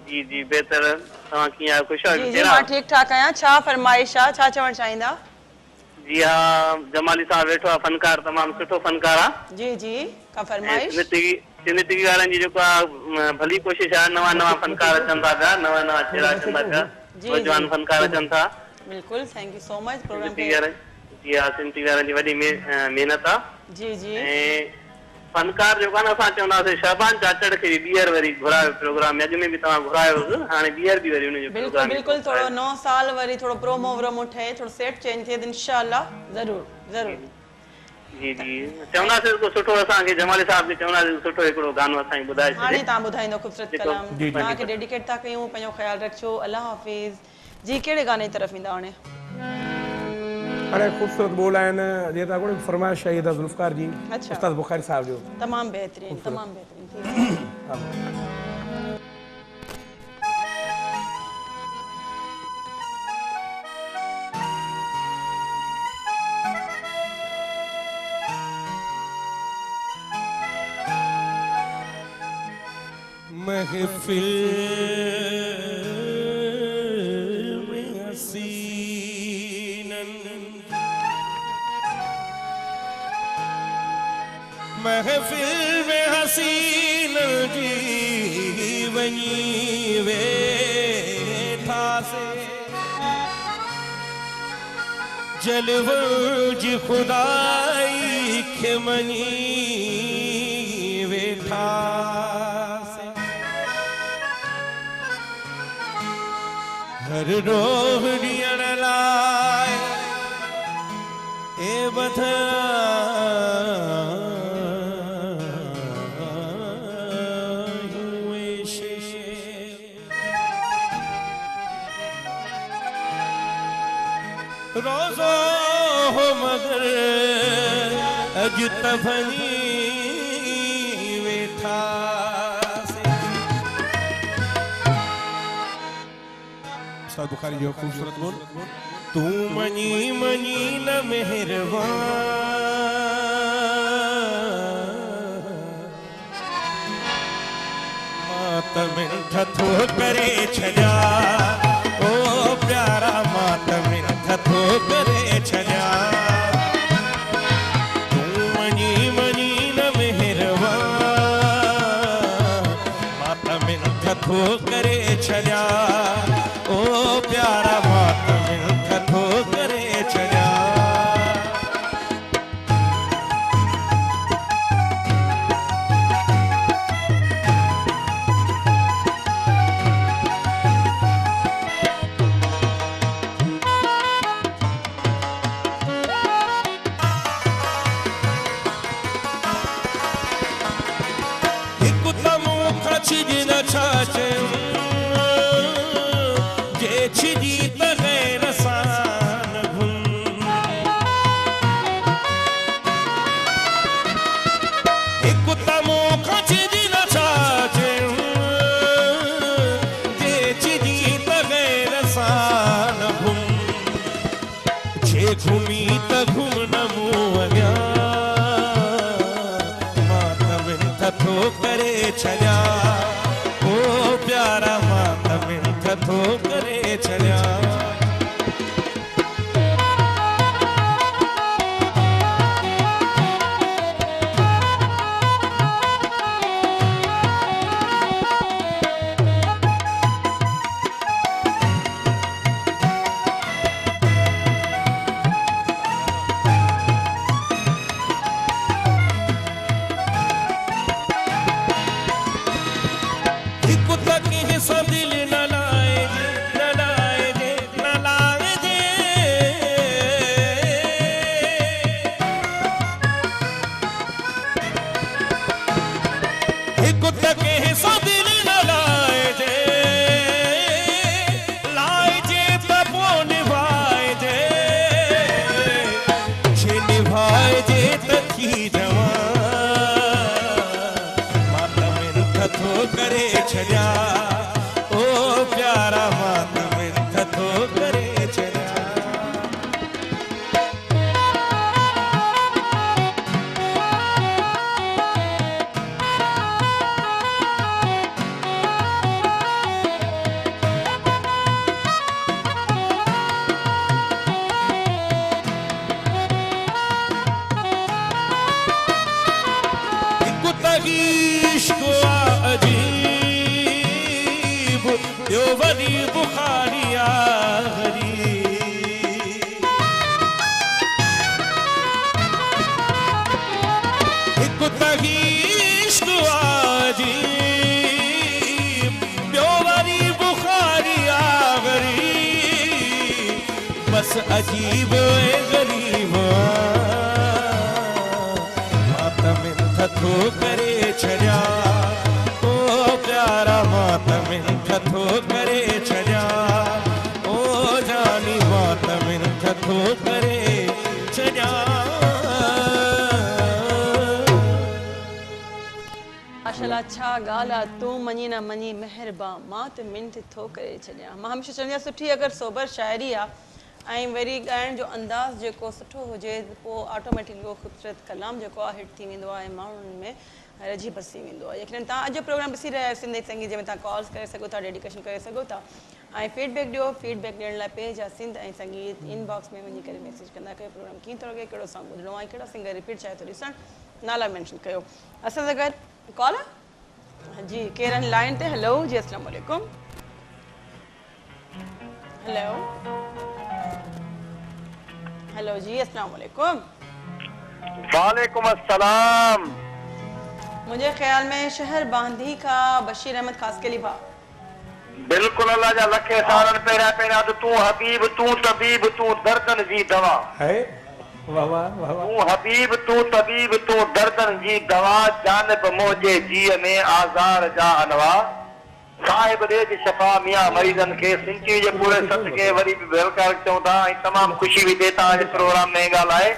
जी जी बेहतर तव्हां कीअं आहियो ख़ुशि आहियो जी मां ठीकु ठाक आहियां छा फरमाइश आहे छा चवणु चाहींदा जी हा जमाली साहब वेठो आहे फनकार तमामु सुठो फनकार आहे जी जी का फरमाइश सिंधी टीवी वारनि जी जेको आहे भली कोशिशि आहे नवां नवां फनकार अचनि था पिया नवां नवां चेहरा अचनि था पिया नौजवान फनकार अचनि था बिल्कुलु thank you so much programme जी हा सिंधी टीवी वारनि जी वॾी महिनत आहे जी जी ऐं फनकार जेको आहे न असां चवंदासीं शहबान चाचड़ खे बि ॿीहर वरी घुरायो प्रोग्राम अॼु में बि तव्हां घुरायोसि हाणे ॿीहर बि वरी हुनजो बिल्कुलु बिल्कुलु थोरो नओं साल वरी थोरो प्रोमो व्रोमो ठहे थोरो सेट चेंज थिए त इंशाअल्लाह ज़रूरु ज़रूरु जी जी चवंदासीं सुठो असांखे जमाली साहब खे चवंदासीं सुठो हिकिड़ो गानो असांखे ॿुधाए हाणे तव्हां ॿुधाईंदो ख़ूबसूरत कलाम तव्हांखे डेडिकेट था कयूं पंहिंजो ख़्यालु रखिजो अल्लाह हाफ़िज़ जी कहिड़े गाने जी तरफ़ ईंदा हाणे हाणे ख़ूबसूरत बोल आहिनि जीअं तव्हां कोई फरमाइश आहे त ज़ुल्फ़कार जी उस्ताद बुखारी साहब जो तमामु बहितरीनु तमामु बहितरीनु महफिल में हसीनन महफिल में हसीनन जी वनी वेठा से जलवज खुदाई के मनी वेठा से हर रोह डियण लाए ए बधा रोज़ो हो मगर अज तफनी वेठा से उस्ताद बुखारी जो खूबसूरत बोल तू मनी मनी न मेहरबान मातम ठथो करे छजा ओ प्यारा मातम ठथो करे छजा तू मनी मनी न मेहरबान मातम ठथो करे छजा ओ प्यारा मातम ठथो करे छजा घूमी त घूम नमू अॻियां मातम ठथो करे छॾिया ओ प्यारा मातम ठथो करे छॾिया अजीब गरीब मातम ठथो करे छॾिया ओ प्यारा मातम ठथो करे छॾिया ओ जानी मातम ठथो करे छॾिया माशाल्लाह अच्छा ॻाल्हि आहे तूं मञी न मञी महिरबा मां त मिंट थो करे छॾियां मां हमेशह चवंदी आहियां सुठी अगरि सोबर शाइरी आहे ऐं वरी ॻाइण जो अंदाज़ जेको सुठो हुजे पोइ ऑटोमेटिकली उहो ख़ूबसूरत कलाम जेको आहे हिट थी वेंदो आहे माण्हुनि में रजी बसी वेंदो आहे। यकीनन तव्हां अॼु प्रोग्राम ॾिसी रहिया आहियो सिंधी संगीत जंहिंमें तव्हां कॉल्स करे सघो था, डेडिकेशन करे सघो था ऐं फीडबैक ॾियो। फीडबैक ॾियण लाइ पेज आहे सिंध ऐं संगीत इनबॉक्स में वञी करे मैसेज कंदा कयो प्रोग्राम कीअं थो लॻे, कहिड़ो सॉन्ग ॿुधणो आहे, कहिड़ा सिंगर रिपीट चाहे थो ॾिसणु, नाला मैंशन कयो। असां सां गॾु कॉल जी केरु आहिनि लाइन ते? हेलो जी अस्सलाम वालेकुम। हेलो हेलो जी अस्सलाम वालेकुम। वालेकुम अस्सलाम। मुझे ख्याल में शहर बांदी का बशीर अहमद खास के लिए बिल्कुल अल्लाह जा लखे सारन पेरा पेरा तू हबीब तू तबीब तू दर्दन जी दवा है। वाह वाह वाह वाह। तू हबीब तू तबीब तू दर्दन जी दवा जानब मोजे जी में आज़ार जा अनवा साहिब दे जी शफा मियां मरीजन के सिंची जे पूरे सत के वरी वेलकम चऊं था ऐं तमाम खुशी भी देता आज प्रोग्राम में ॻाल्हाए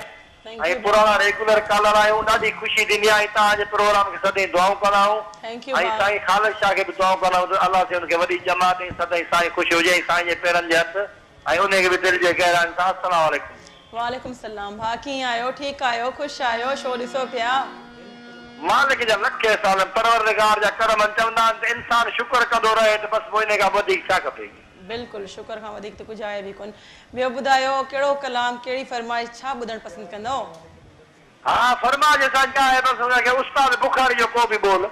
ऐं पुराना रेगुलर कॉलर आहियूं, ॾाढी ख़ुशी थींदी आहे। तव्हांजे प्रोग्राम खे सदाईं दुआऊं कंदा आहियूं ऐं साईं ख़ालिद शाह खे बि दुआऊं कंदा आहियूं अलाह से हुनखे वॾी जमात ऐं सदाईं साईं ख़ुशि हुजे ऐं साईं जे पेरनि जे हथ ऐं उनखे बि दिलि जे गहराइनि सां अस्सलाम वालेकुम। वालेकुम सलाम। भाउ कीअं आहियो? ठीकु आहियो? ख़ुशि आहियो? शो ॾिसो पिया? मालिक जा लखे साल परवरदिगार जा करम चवंदा आहिनि त इंसान शुक्र कंदो रहे त बसि पोइ इन खां वधीक छा खपे। बिल्कुलु शुक्र खां वधीक त कुझु आहे बि कोन। ॿियो ॿुधायो कहिड़ो कलाम, कहिड़ी फरमाइश, छा ॿुधणु पसंदि कंदो? हाँ फरमाइश असां छा आहे बसि हुनखे उस्ताद बुखारी जो को बि बोल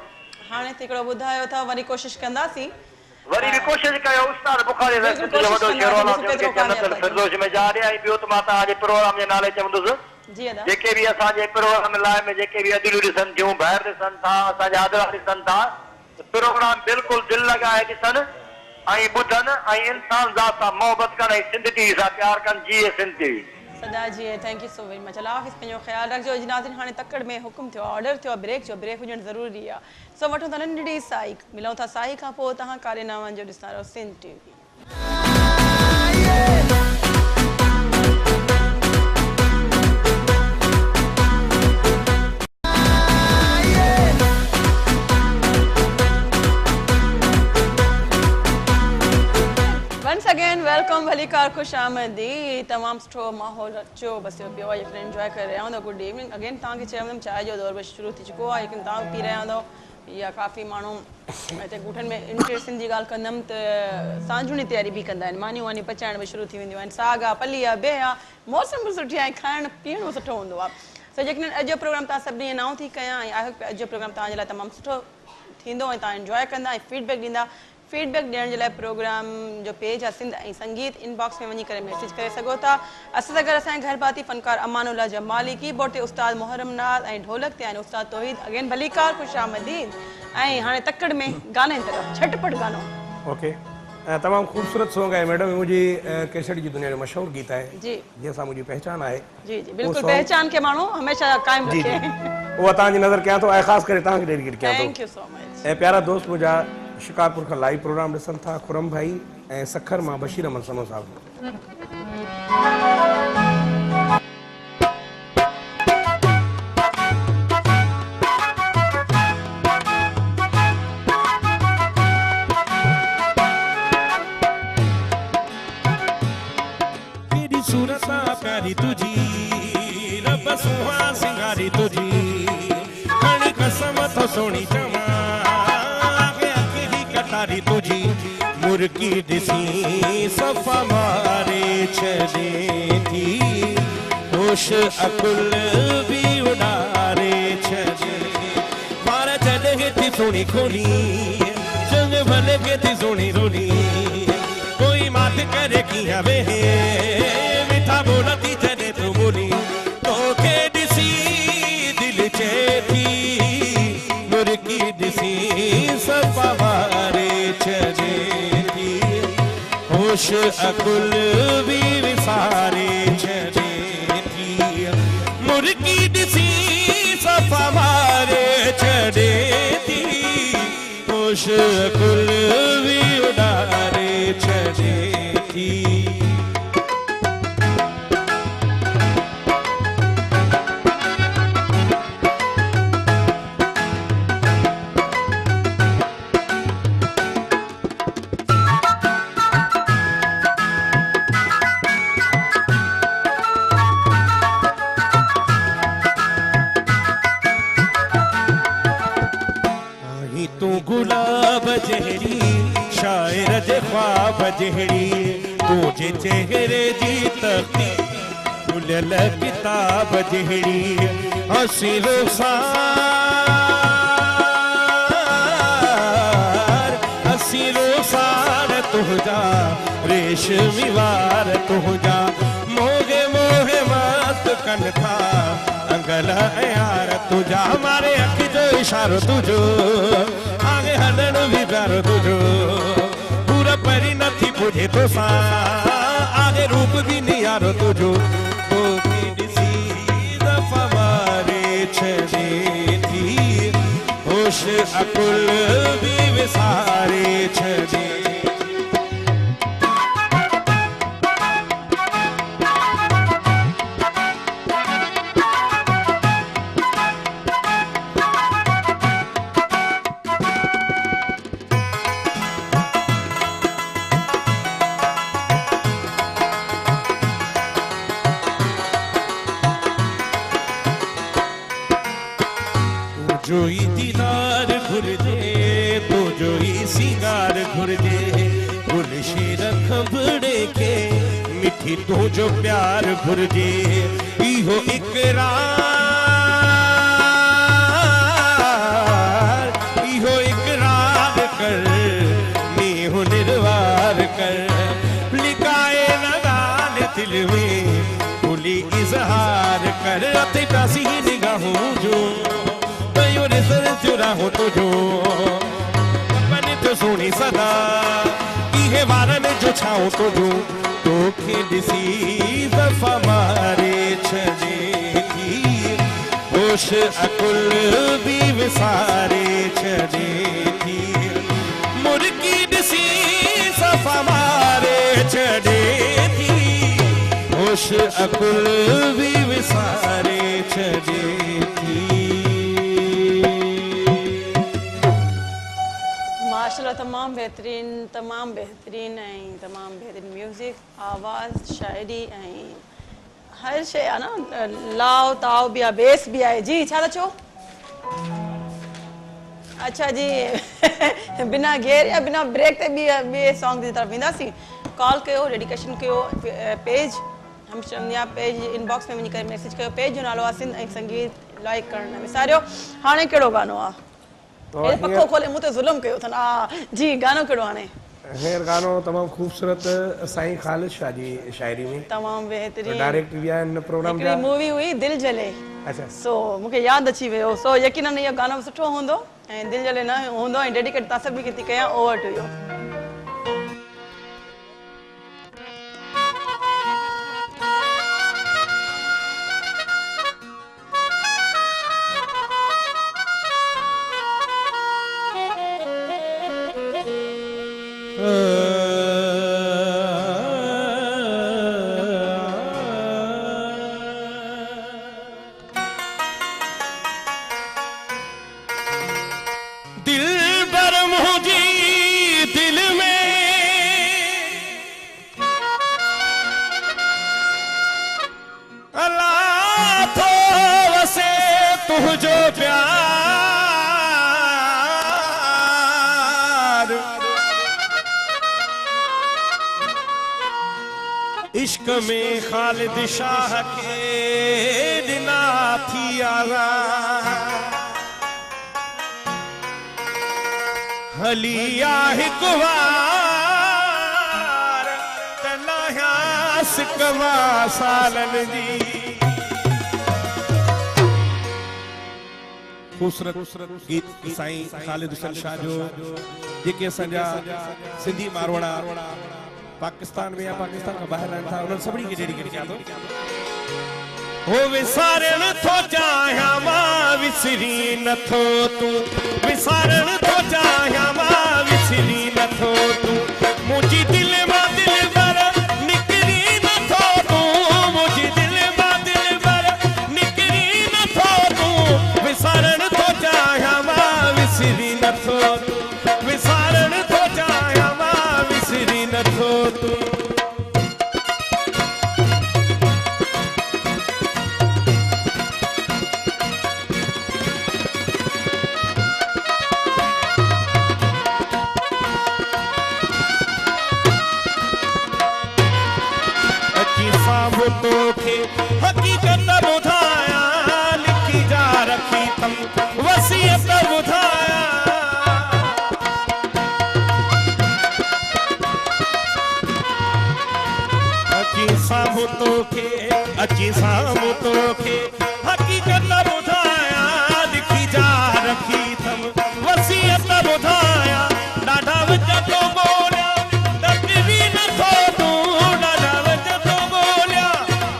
हाणे हिकिड़ो ॿुधायो था, वरी कोशिशि कंदासीं, वरी बि कोशिशि कयो। उस्ताद बुखारी जो वॾो शेरो अलाह खे जन्नतुल फिरदौस में जाड़े ऐं ॿियो त मां तव्हांजे प्रोग्राम जे नाले चवंदुसि जी अदा जेके बि असांजे प्रोग्राम लाइ में जेके बि अदिलियूं ॾिसनि थियूं, ॿाहिरि ॾिसनि था, असांजा आदरा ॾिसनि था, प्रोग्राम बिल्कुलु दिलि लॻाए ॾिसनि ऐं ॿुधनि ऐं इंसान ज़ात सां मोहबत कनि ऐं सिंध टीवी सां प्यार कनि। जी सिंध टीवी सदा जी, thank you so very much. अल्लाह हाफ़िज़, पंहिंजो ख़्यालु रखिजो। नाज़रीन हाणे तकड़ में हुकुम थियो आहे, ऑर्डर थियो आहे ब्रेक जो, ब्रेक हुजणु ज़रूरी आहे। सो वठूं था नंढड़ी साई, मिलूं था साई खां पोइ तव्हां कारे नावनि जो ॾिसंदा रहो Sindh TV. Once again welcome, भली कार, खुश आमदी। तमामु सुठो माहौल अचो बसियो पियो आहे, यकीन इंजॉय करे रहिया हूंदो। गुड इवनिंग अगेन तव्हांखे चवंदमि चांहि जो दौर बि शुरू थी चुको आहे, यकीन तव्हां पी रहिया हूंदो या काफ़ी माण्हू हिते ॻूठनि में इंटरेस्टिंग जी ॻाल्हि कंदमि त सांझुनि जी तयारी बि कंदा आहिनि, मानियूं वानियूं पचाइण बि शुरू थी वेंदियूं आहिनि, साग आहे, पली आहे, बेह आहे, मौसम बि सुठी आहे, खाइणु पीअणु सुठो हूंदो आहे। सो यकीन अॼु जो प्रोग्राम तव्हां सभिनी अनाउं थी कयां ऐं आहे अॼु जो प्रोग्राम तव्हांजे लाइ तमामु सुठो थींदो ऐं तव्हां इंजॉय कंदा ऐं फीडबैक ॾींदा। फीडबैक ॾियण जे लाइ प्रोग्राम जो पेज आहे सिंध ऐं संगीत इनबॉक्स में वञी करे मैसेज करे सघो था। असां सां गॾु असांजे घर भाती फ़नकार अमानुल्लाह जमाली, कीबोर्ड ते उस्ताद मुहर्रम नाज़ ऐं ढोलक ते आहिनि उस्ताद तौहीद। अगेन भली कार, खुश आमदीद। ऐं हाणे तकड़ में गाने तरफ़ झटपट गानो। ओके, तमामु ख़ूबसूरत सॉन्ग आहे मैडम, मुंहिंजी कैसेट जी दुनिया जो मशहूरु गीत आहे जी, जंहिंसां मुंहिंजी पहचान आहे। जी जी बिल्कुलु, पहचान खे माण्हू हमेशह क़ाइमु जी रखे। उहा तव्हांजी नज़र कयां थो ऐं ख़ासि करे तव्हांखे डेडिकेट कयां थो। Thank you so much. ऐं प्यारा दोस्त मुंहिंजा शिकारपुर खां लाइव प्रोग्राम ॾिसनि था, खुरम भाई ऐं सखर मां बशीर अहमद समो साहब। केॾी सूरत प्यारी तुझी, रब सुहा सिंगारी तुझी, खणी कसम तो सोणी चवां कटारी तुझी, मुर्गी ॾिसी सफ़ा मारे छॾे थी, होश अकुल बि उॾारे छॾे, पार जॾहिं थी सुणी खोली, चंग भले के थी सुणी रोली, कोई मात करे कीअं वेहे, मिठा बोल थी जॾहिं तूं बोली, तोखे ॾिसी दिलि चए थी, मुर्गी ॾिसी सफ़ा मारे छॾे थी, होश अकुल बि विसारे छॾे थी, मुर्गी ॾिसी सफ़ा मारे छॾे थी, होश अकुल बि उॾारे छॾे थी। जहिड़ी शायर जे ख्वाब जहिड़ी तुझे चेहरे जी तख्ती खुलियल किताब जहिड़ी हसी रोसार तुझा रेशमी वार तुझा मोगे मोगे मत कन था अंगल यार तुझा हमारे अख जो इशारो तुझो आगे हलन भी प्यारो तुझो पूरा परी नथी पुछे तो सा आगे रूप भी नहीं यारो तुझो तो की दिसी दफा मारे छे थी होश अकुल भी विसारे छे जोई दीदार घुरजे तो जोई सिंगार घुरजे गुलशे रखबड़े के मिठी तो जो प्यार घुरजे इहो इकरार कर नीहो निर्वार कर लिकाए लगान दिल में खुली इजहार कर अते कासी निगाहों जो चुरा हो तुझो बने तो सोनी सदा इहे वारन जो छाओ तुझो तो दिसी दफा मारे छे थी होश अकुल भी विसारे छे थी मुर्गी दिसी सफा मारे छे थी होश अकुल भी विसारे छे थी माशाल्लाह तमाम बेहतरीन म्यूज़िक आवाज़ शायरी ऐं हर शइ आहे न लाव ताव भी आहे बेस भी आहे जी छा था चओ अच्छा जी बिना घेर या बिना ब्रेक ते ॿिए सॉन्ग जी तरफ़ वेंदासीं कॉल कयो डेडिकेशन कयो पेज हम शम्या पेज इनबॉक्स में वञी करे मैसेज कयो पेज जो नालो आहे सिंध ऐं संगीत लाइक करणु न विसारियो हाणे कहिड़ो गानो आहे पक्को खोले मुंह ते ज़ुल्म कयो अथनि जी गानो कहिड़ो हाणे हींअर गानो तमामु ख़ूबसूरत साईं ख़ालिद शाह जी शाइरी में तमामु बहितरीन डायरेक्ट भी आहे हिन प्रोग्राम हिकिड़ी मूवी हुई दिल जले अच्छा सो मूंखे यादि अची वियो सो यकीनन इहो गानो सुठो हूंदो ऐं दिल जले न हूंदो ऐं डेडिकेट तव्हां सभई खे थी कयां ओवर टू यू तुझो प्यार इश्क में खालिद शाह के दिना थी आगा हलिया हिकवार तनायास कवा सालन जी खूबसूरत गीत साईं खालिद शाह जो जेके असांजा सिंधी मारवाड़ा पाकिस्तान में या पाकिस्तान खां ॿाहिरि रहनि था उन्हनि सभिनी खे डेडिकेट कयां थो हो विसारण थो चाहियां मां विसरी नथो तूं विसारण थो चाहियां मां विसरी नथो तूं मुंहिंजी दिलि मां दिलबर निकिरी नथो तूं मुंहिंजी दिलि मां दिलबर निकिरी नथो तूं विसारण थो चाहियां मां विसरी नथो तूं विसारण थो चाहियां मां विसरी नथो तूं हकीकत ॿुधाया लिखी जा रखी तम वसीयत ॿुधाया अची साम्हूं तोखे अची साम्हूं तोखे हकीकत ॿुधाया लिखी जा रखी तम वसीयत ॿुधाया ॾाढा विच तो ॻोल्हिया तकरी नथो तूं ॾाढा विच तो ॻोल्हिया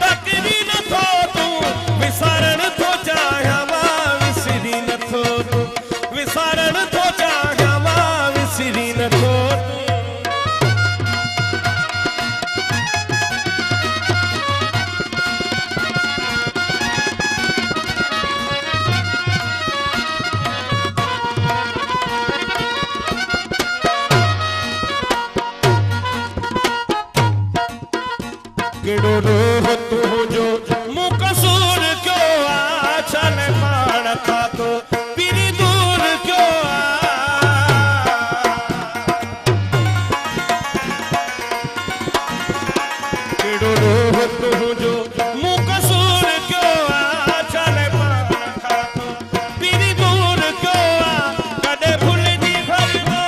तकरी नथो तूं विसारण थो चाहियां मां विसरी नथो तूं विसारण थो चाहियां मां विसरी नथो तूं केड़ो रोह तुझो मूं कसूर क्यों आ छल पाण था तो पीरी दूर क्यों आ केड़ो रोह तुझो मूं कसूर क्यों आ छल पाण था तो पीरी दूर क्यों आ कदे भूल जी भरमा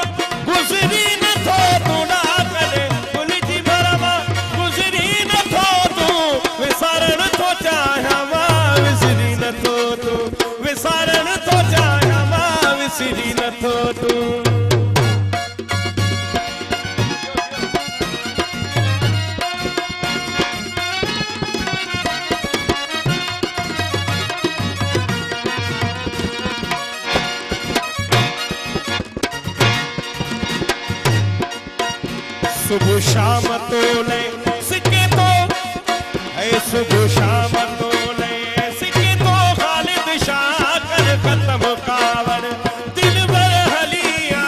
गुजरी न थो तू ना कदे भूल जी भरमा गुजरी विसारण थो चाहियां मां विसरी नथो तूं विसारण थो चाहियां मां विसरी नथो तूं सुबह शाम तो ले सिके तो सुबह शाम तो ले सिके तो खालिद शाह कर खत्म कावर दिल भर हलिया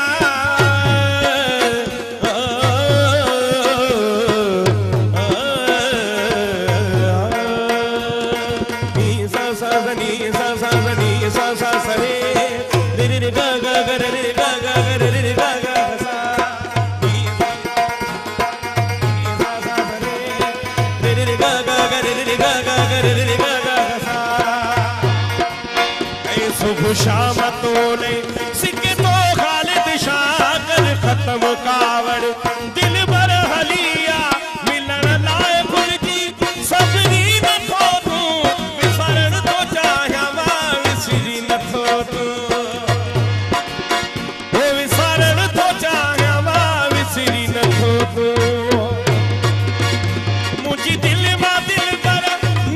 नी सा सा नी सा सा नी सा सा सरे रे रे गा गा गा रे गा गा गा रे गा गा सा सुबह शाम तो ले सिके तो खालिद शाह कर खत्म कावड़ दिल भर हलिया मिलण लाए भुलजी सभनी नथो तूं विसरण थो चाहियां मां विसरी नथो तूं विसरण थो चाहियां मां विसरी नथो तूं मुझी दिल मां दिल भर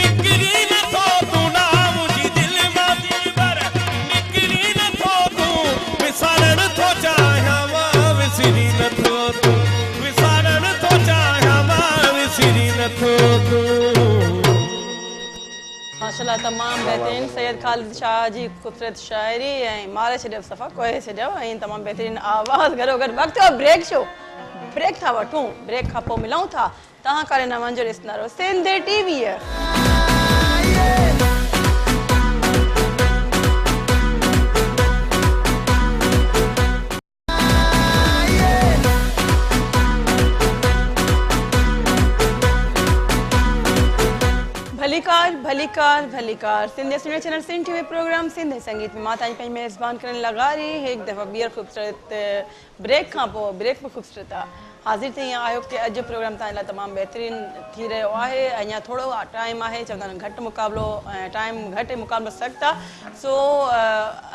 निकरी नथो तूं ना मुझी दिल मां दिल भर निकरी नथो तूं विसारण थो चाहियां मां विसरी नथो तूं विसारण थो चाहियां मां विसरी नथो तूं माशाल्लाह तमाम बेहतरीन सैयद खालिद शाह जी खूबसूरत शायरी ऐं मारे छॾियो सफ़ा कोहे छॾियो ऐं तमामु बेहतरीन आवाज़ घरो गॾु वक़्तु आहे ब्रेक शो ब्रेक था वठूं ब्रेक खां पोइ मिलूं था तव्हां करे न वञिजो ॾिसंदा रहो सिंध टीवीअ भलीकार सिंध सुने channel Sindh TV program Sindh संगीत में मां तव्हांजी पंहिंजी मेज़बान करण लॻारी हिकु दफ़ा ॿीहर ख़ूबसूरत ब्रेक खां पोइ ब्रेक में ख़ूबसूरत आहे हाज़िर थी आहियो कि अॼु प्रोग्राम तव्हां लाइ तमामु बहितरीन थी रहियो आहे अञा थोरो टाइम आहे चवंदा आहिनि घटि मुक़ाबिलो ऐं टाइम घटि मुक़ाबिलो सख़्तु आहे सो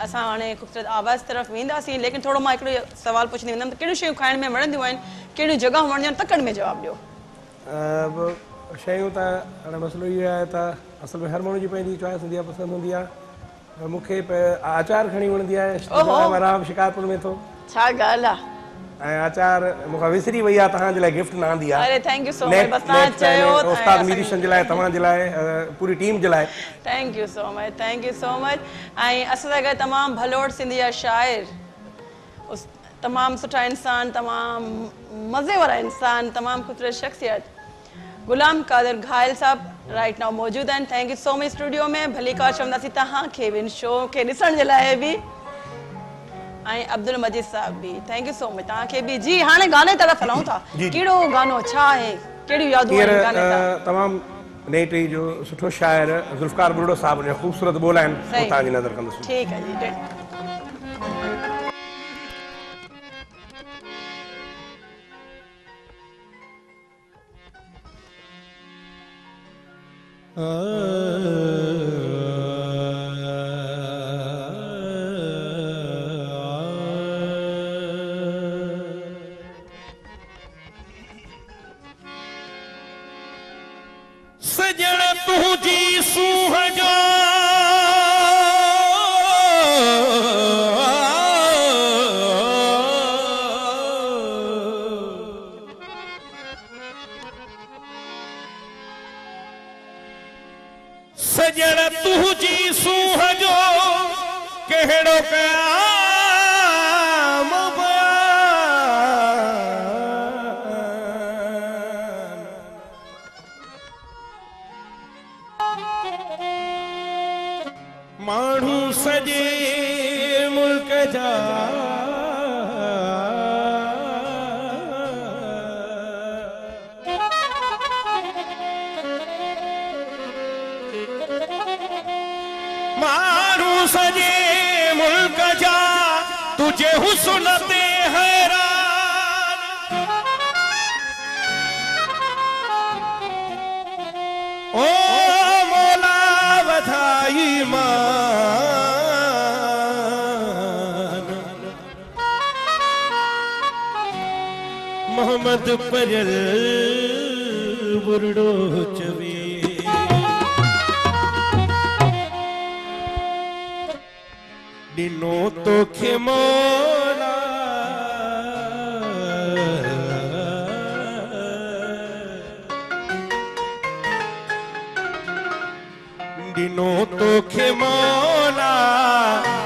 असां हाणे ख़ूबसूरत आवाज़ तरफ़ वेंदासीं लेकिन थोरो मां हिकिड़ो सुवालु पुछंदी वेंदमि त कहिड़ियूं शयूं खाइण में वणंदियूं आहिनि कहिड़ियूं जॻहियूं वणंदियूं आहिनि तकड़ि में जवाबु ॾियो शयूं त हाणे मसइलो इहो आहे त असल में हर माण्हू जी पंहिंजी चॉइस हूंदी आहे पसंदि हूंदी आहे मूंखे आचार घणी वणंदी आहे आराम शिकारपुर में थो छा ॻाल्हि आहे ऐं आचार मूंखां विसरी वई आहे तव्हांजे लाइ गिफ्ट न आंदी आहे अरे थैंक यू सो मच बस तव्हां चयो उस्ताद म्यूजिशियन जे लाइ तव्हांजे लाइ पूरी टीम जे लाइ थैंक यू सो मच ऐं असां सां गॾु तमामु भलोड़ सिंधी शाइर तमामु सुठा इंसान तमामु मज़े वारा इंसान तमामु ख़ूबसूरत शख़्सियत गुलाम कादिर घायल साहब राइट नाउ मौजूदु आहिनि thank you so much studio में भली कार चवंदासीं तव्हांखे बि शो खे ॾिसण जे लाइ बि ऐं अब्दुल मजीद साहब भी थैंक यू सो मच तव्हांखे बि जी हाणे गाने तरफ़ हलूं था कहिड़ो गानो छा आहे कहिड़ियूं यादूं आहिनि गाने सां तमामु नई टी जो सुठो शाइर ज़ुल्फ़कार बुर्डो साहब जो ख़ूबसूरत ॿोल आहिनि सही। वो तव्हांजी नज़र कंदुसि। ठीक है जी। सजण तुझी सूह जो सजण तुझी सूह जो कहिड़ो क़याम बयान माण्हू सॼे मुल्क जा माण्हू सॼे मुल्क जा तुझे हुस्न ते हैरान ओ मौला वधाई मान मोहम्मद परल बुरड़ो चवे दिनो तोखे मौला दिनो तोखे मौला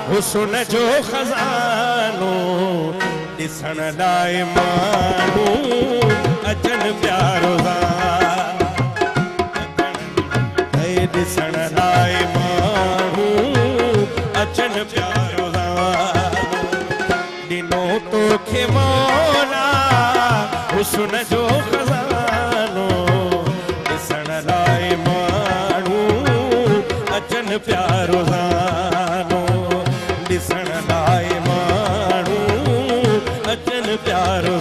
हुस्न जो खजानो ॾिसण लाइ माण्हू अचन प्यारो ॾिसण लाइ माण्हू अचन प्यारो दिनो तोखे मौला हुस्न जो खजानो ॾिसण लाइ माण्हू अचन प्यारो ॾिसण लाइ माण्हू अचन प्यारो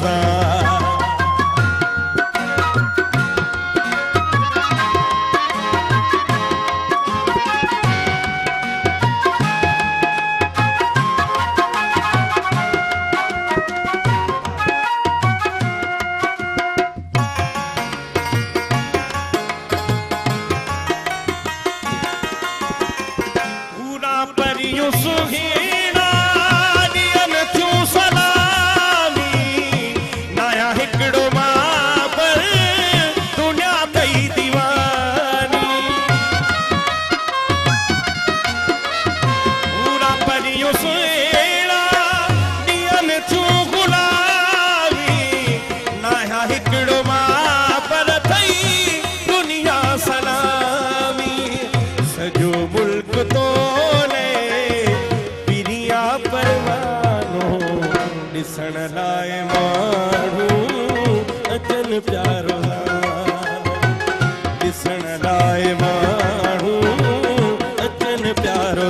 परियूं सुहिणा ॾियनि थियूं सलामी नया हिकिड़ो मां पर दुनिया कई दीवानी पूरा परियूं सुहिणा ॾियनि थियूं गुलामी नया हिकिड़ो मां पर थई दुनिया सलामी सॼो मुल्क तो ॾिसण लाइ माण्हू अचन प्यारो ॾिसण लाइ माण्हू अचन प्यारो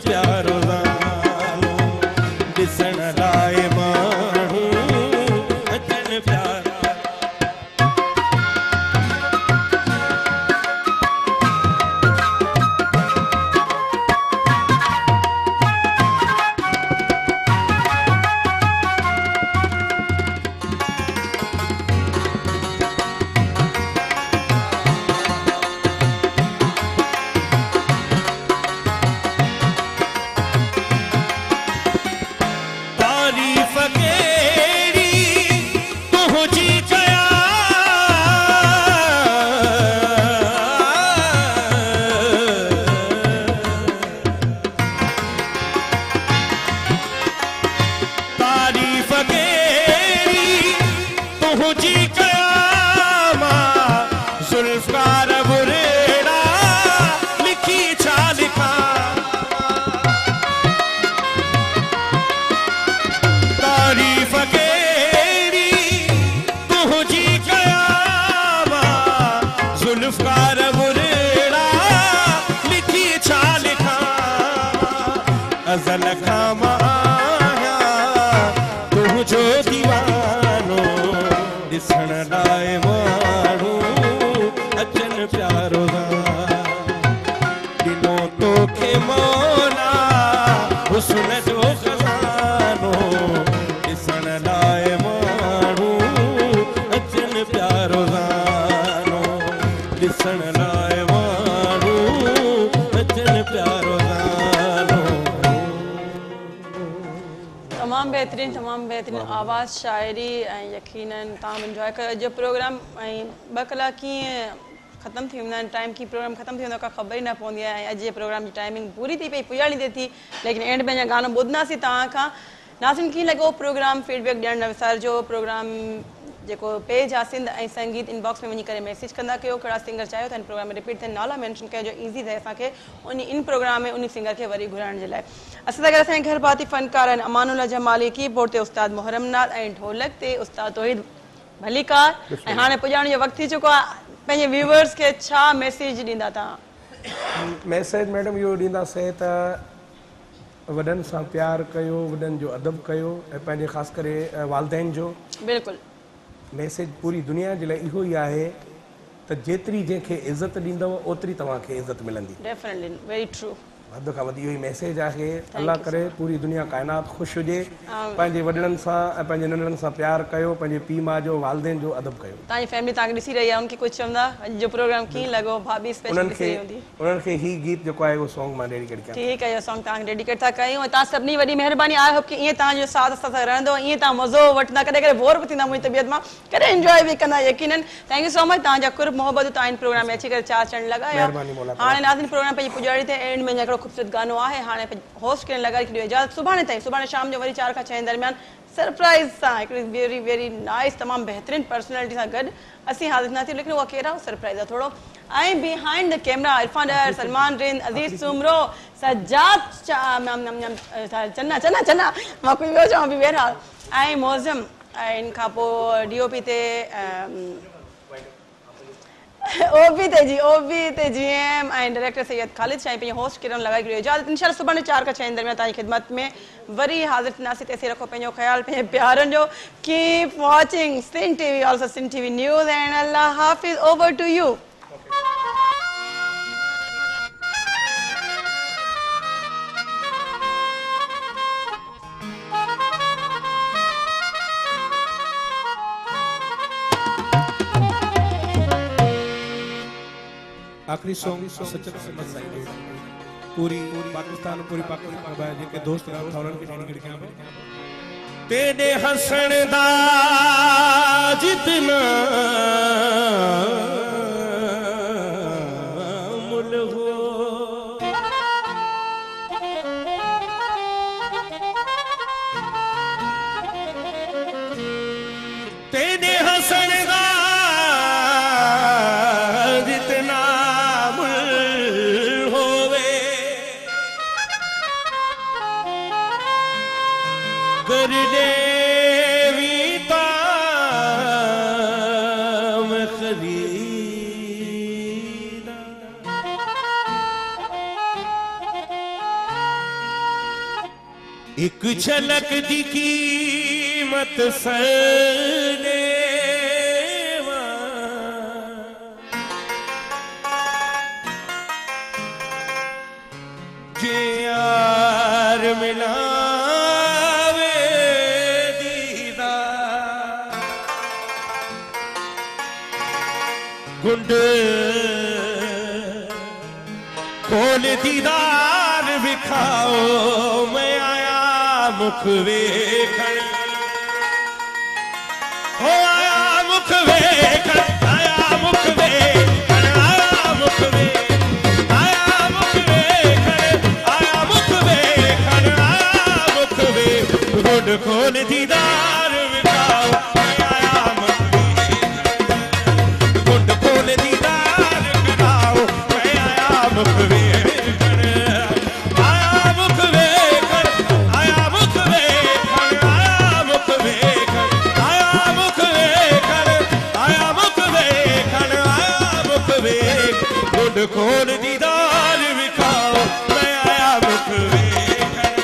प्यारो ॾिसण लाइ माण्हू तुझी कयामा जुल्फकार बुरेड़ा लिखी छा लिखा तारीफ केरी तुझी कयामा जुल्फकार बुरेड़ा लिखी छा लिखा अज़ल खामा जो दीवानो दिसण लाए माण्हू अचन प्यारो दिनो तोखे मौला हुस्न जो खजानो दिसण लाए माण्हू अचन प्यारो दिसण लाए माण्हू अचन प्यारो तमाम बेहतरीन आवाज़ शायरी यकीनन ताम एंजॉय कयो जो प्रोग्राम 2 कलाक कीअं ख़त्म थी वेंदा आहिनि टाइम की प्रोग्राम ख़त्म थी वेंदो का ख़बर ई न पवंदी आहे अॼु जे प्रोग्राम जी टाइमिंग पूरी थी पई पुॼाणी थी थी लेकिन एंड में अञा गानो ॿुधंदासीं तव्हां खां नाज़रीन कीअं लॻो प्रोग्राम फीडबैक ॾियणु न विसारिजो प्रोग्राम जेको पेज आहे सिंध ऐं संगीत इनबॉक्स में वञी करे मैसेज कंदा कयो कहिड़ा सिंगर चाहियो था इन प्रोग्राम में रिपीट थियनि नाला मेंशन कयो जो ईज़ी थिए असांखे इन प्रोग्राम में उन सिंगर खे वरी घुराइण जे लाइ असां सां गॾु असांजे घर भाती फ़नकार आहिनि अमानुल्ला जमाली कीबोर्ड ते उस्ताद मुहर्रमनाथ ऐं ढोलक ते उस्ताद तौहीद भलीकार ऐं हाणे पुॼाइण जो वक़्तु थी चुको आहे पंहिंजे व्यूवर्स खे छा मैसेज ॾींदा तव्हां मैसेज मैडम इहो ॾींदासीं त वॾनि सां प्यारु कयो वॾनि जो अदब कयो ऐं पंहिंजे ख़ासि करे वालदेन जो बिल्कुलु मैसेज पूरी दुनिया जे लाइ इहो ई आहे त जेतिरी जंहिंखे इज़त ॾींदव ओतिरी तव्हांखे इज़त मिलंदी डेफिनेटली वेरी ट्रू हद खां वधीक इहो ई मैसेज आहे अल्लाह करे पूरी दुनिया काइनात ख़ुशि हुजे पंहिंजे वॾड़नि सां ऐं पंहिंजे नंढड़नि सां प्यारु कयो पंहिंजे पीउ माउ जो वालदेन जो अदब कयो तव्हांजी फैमिली तव्हांखे ॾिसी रही आहे उनखे कुझु चवंदा अॼु जो प्रोग्राम कीअं लॻो भाभी स्पेशल उन्हनि खे ही गीत जेको आहे उहो सॉन्ग मां डेडिकेट कयां ठीकु आहे इहो सॉन्ग तव्हांखे डेडिकेट था कयूं ऐं तव्हां सभिनी वॾी महिरबानी आई होप की ईअं तव्हांजो साथ असां सां रहंदो ईअं तव्हां मज़ो वठंदा कॾहिं कॾहिं बोर बि थींदा मुंहिंजी तबियत मां कॾहिं इंजॉय बि कंदा यकीनन थैंक यू सो मच तव्हांजा कुर्ब मोहबत तव्हां इन प्रोग्राम में अची करे चार चढ़ण लॻाया हाणे नाज़रीन प्रोग्राम पंहिंजी पुॼाणी ते एंड में हिकिड़ो ख़ूबसूरत गानो आहे हाणे होस्ट करण लॻाए ॾियो इजाज़त सुभाणे शाम जो वरी 4 खां 6 दरमियान सरप्राइज़ सां हिकिड़ी वेरी वेरी नाइस तमामु बहितरीन पर्सनैलिटी सां गॾु असीं हाज़िर न थियूं लेकिन उहा कहिड़ा सरप्राइज़ आहे थोरो ऐं बिहाइंड द कैमरा इरफान डर सलमान रिंद अज़ीज़ सुमरो सजाद चन्ना चन्ना चन्ना मां कोई ॿियो चवां बि बहरहाल ऐं मौज़म ऐं इन खां पोइ DOP ते ओबी ते GM ऐं डायरेक्टर सैयद ख़ालिद शाह पंहिंजो होस्ट किरण लॻाई ॾियो इजाज़त इंशाल्लाह सुभाणे 4 खां 6 दरमियान तव्हांजी ख़िदमत में वरी हाज़िर थींदासीं तेसीं रखो पंहिंजो ख़्यालु पंहिंजे प्यारनि जो keep watching Sindh TV also Sindh TV news and अल्लाह हाफ़िज़ ओवर टू यू आखिरी सॉन्ग सचन सिमत साईं पूरी पाकिस्तान जेके दोस्त रहनि था उन्हनि खे डेडिकेट कयां तेरे हंसण दा जितना मुल हो तेरे हंसण दा जितना एक झलक दी कीमत सने जे यार मिलावे दीदा गुंड खोल दीदार विखाओ मैं मुख वेखण हो आया मुख वेखण आया मुख वेखण आया मुख वेखण आया मुख वेखण आया मुख वेखण आया मुख वेखण खोल दीदार विखाओ आया मुख खोल दीदार विखाओ मैं आया मुख वेखण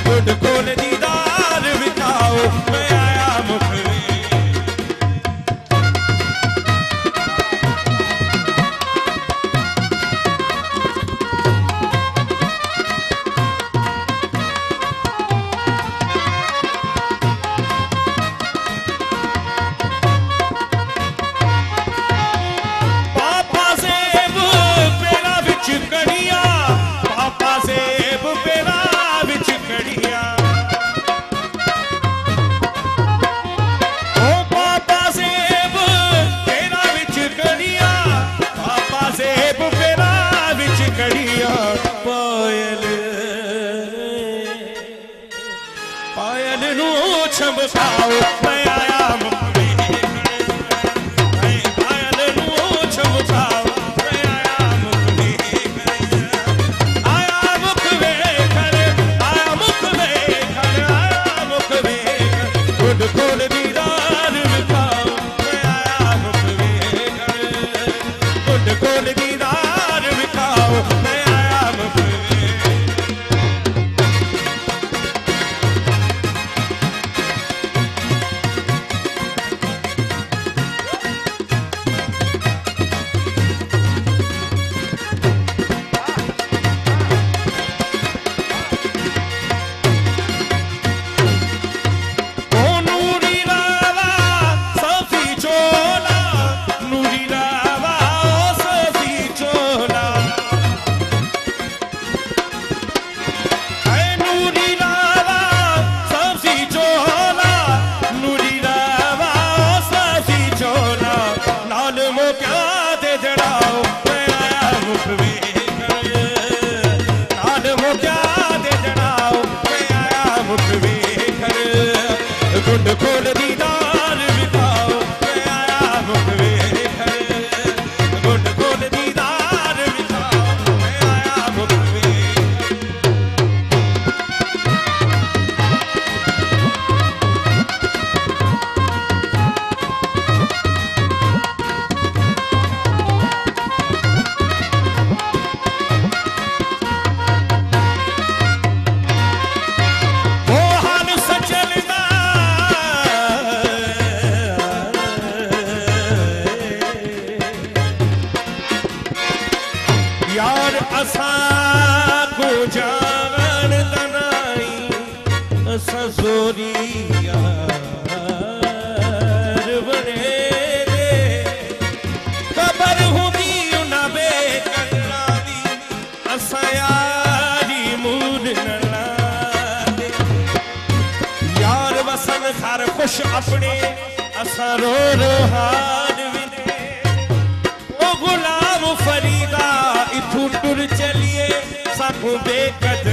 गुड खोल दीदार विखाओ मैं आया मुख चमकाओ मैं आया मुख वेखण पायल नू चमकाओ मैं आया मुख वेखण आया मुख वेखण आया मुख वेखण आया मुख वेखण गुड खोल दीदार विखाओ मैं आया मुख वेखण गुड खोल दीदार विखाओ मैं आया मुख गुड खोल दीदार विखाओ मैं आया मुख वेखण गुड खोल दीदार विखाओ मैं आया मुख यार असा को जान तनाई असा जोरी यार बने दे खबर होंदी उना बेकन्ना दी असा यारी मूड नला दे यार वसन घर खुश अपने असा रो रो हाल विने ओ गुलाम फरीदा इथू टुर चलिए साकू बेकत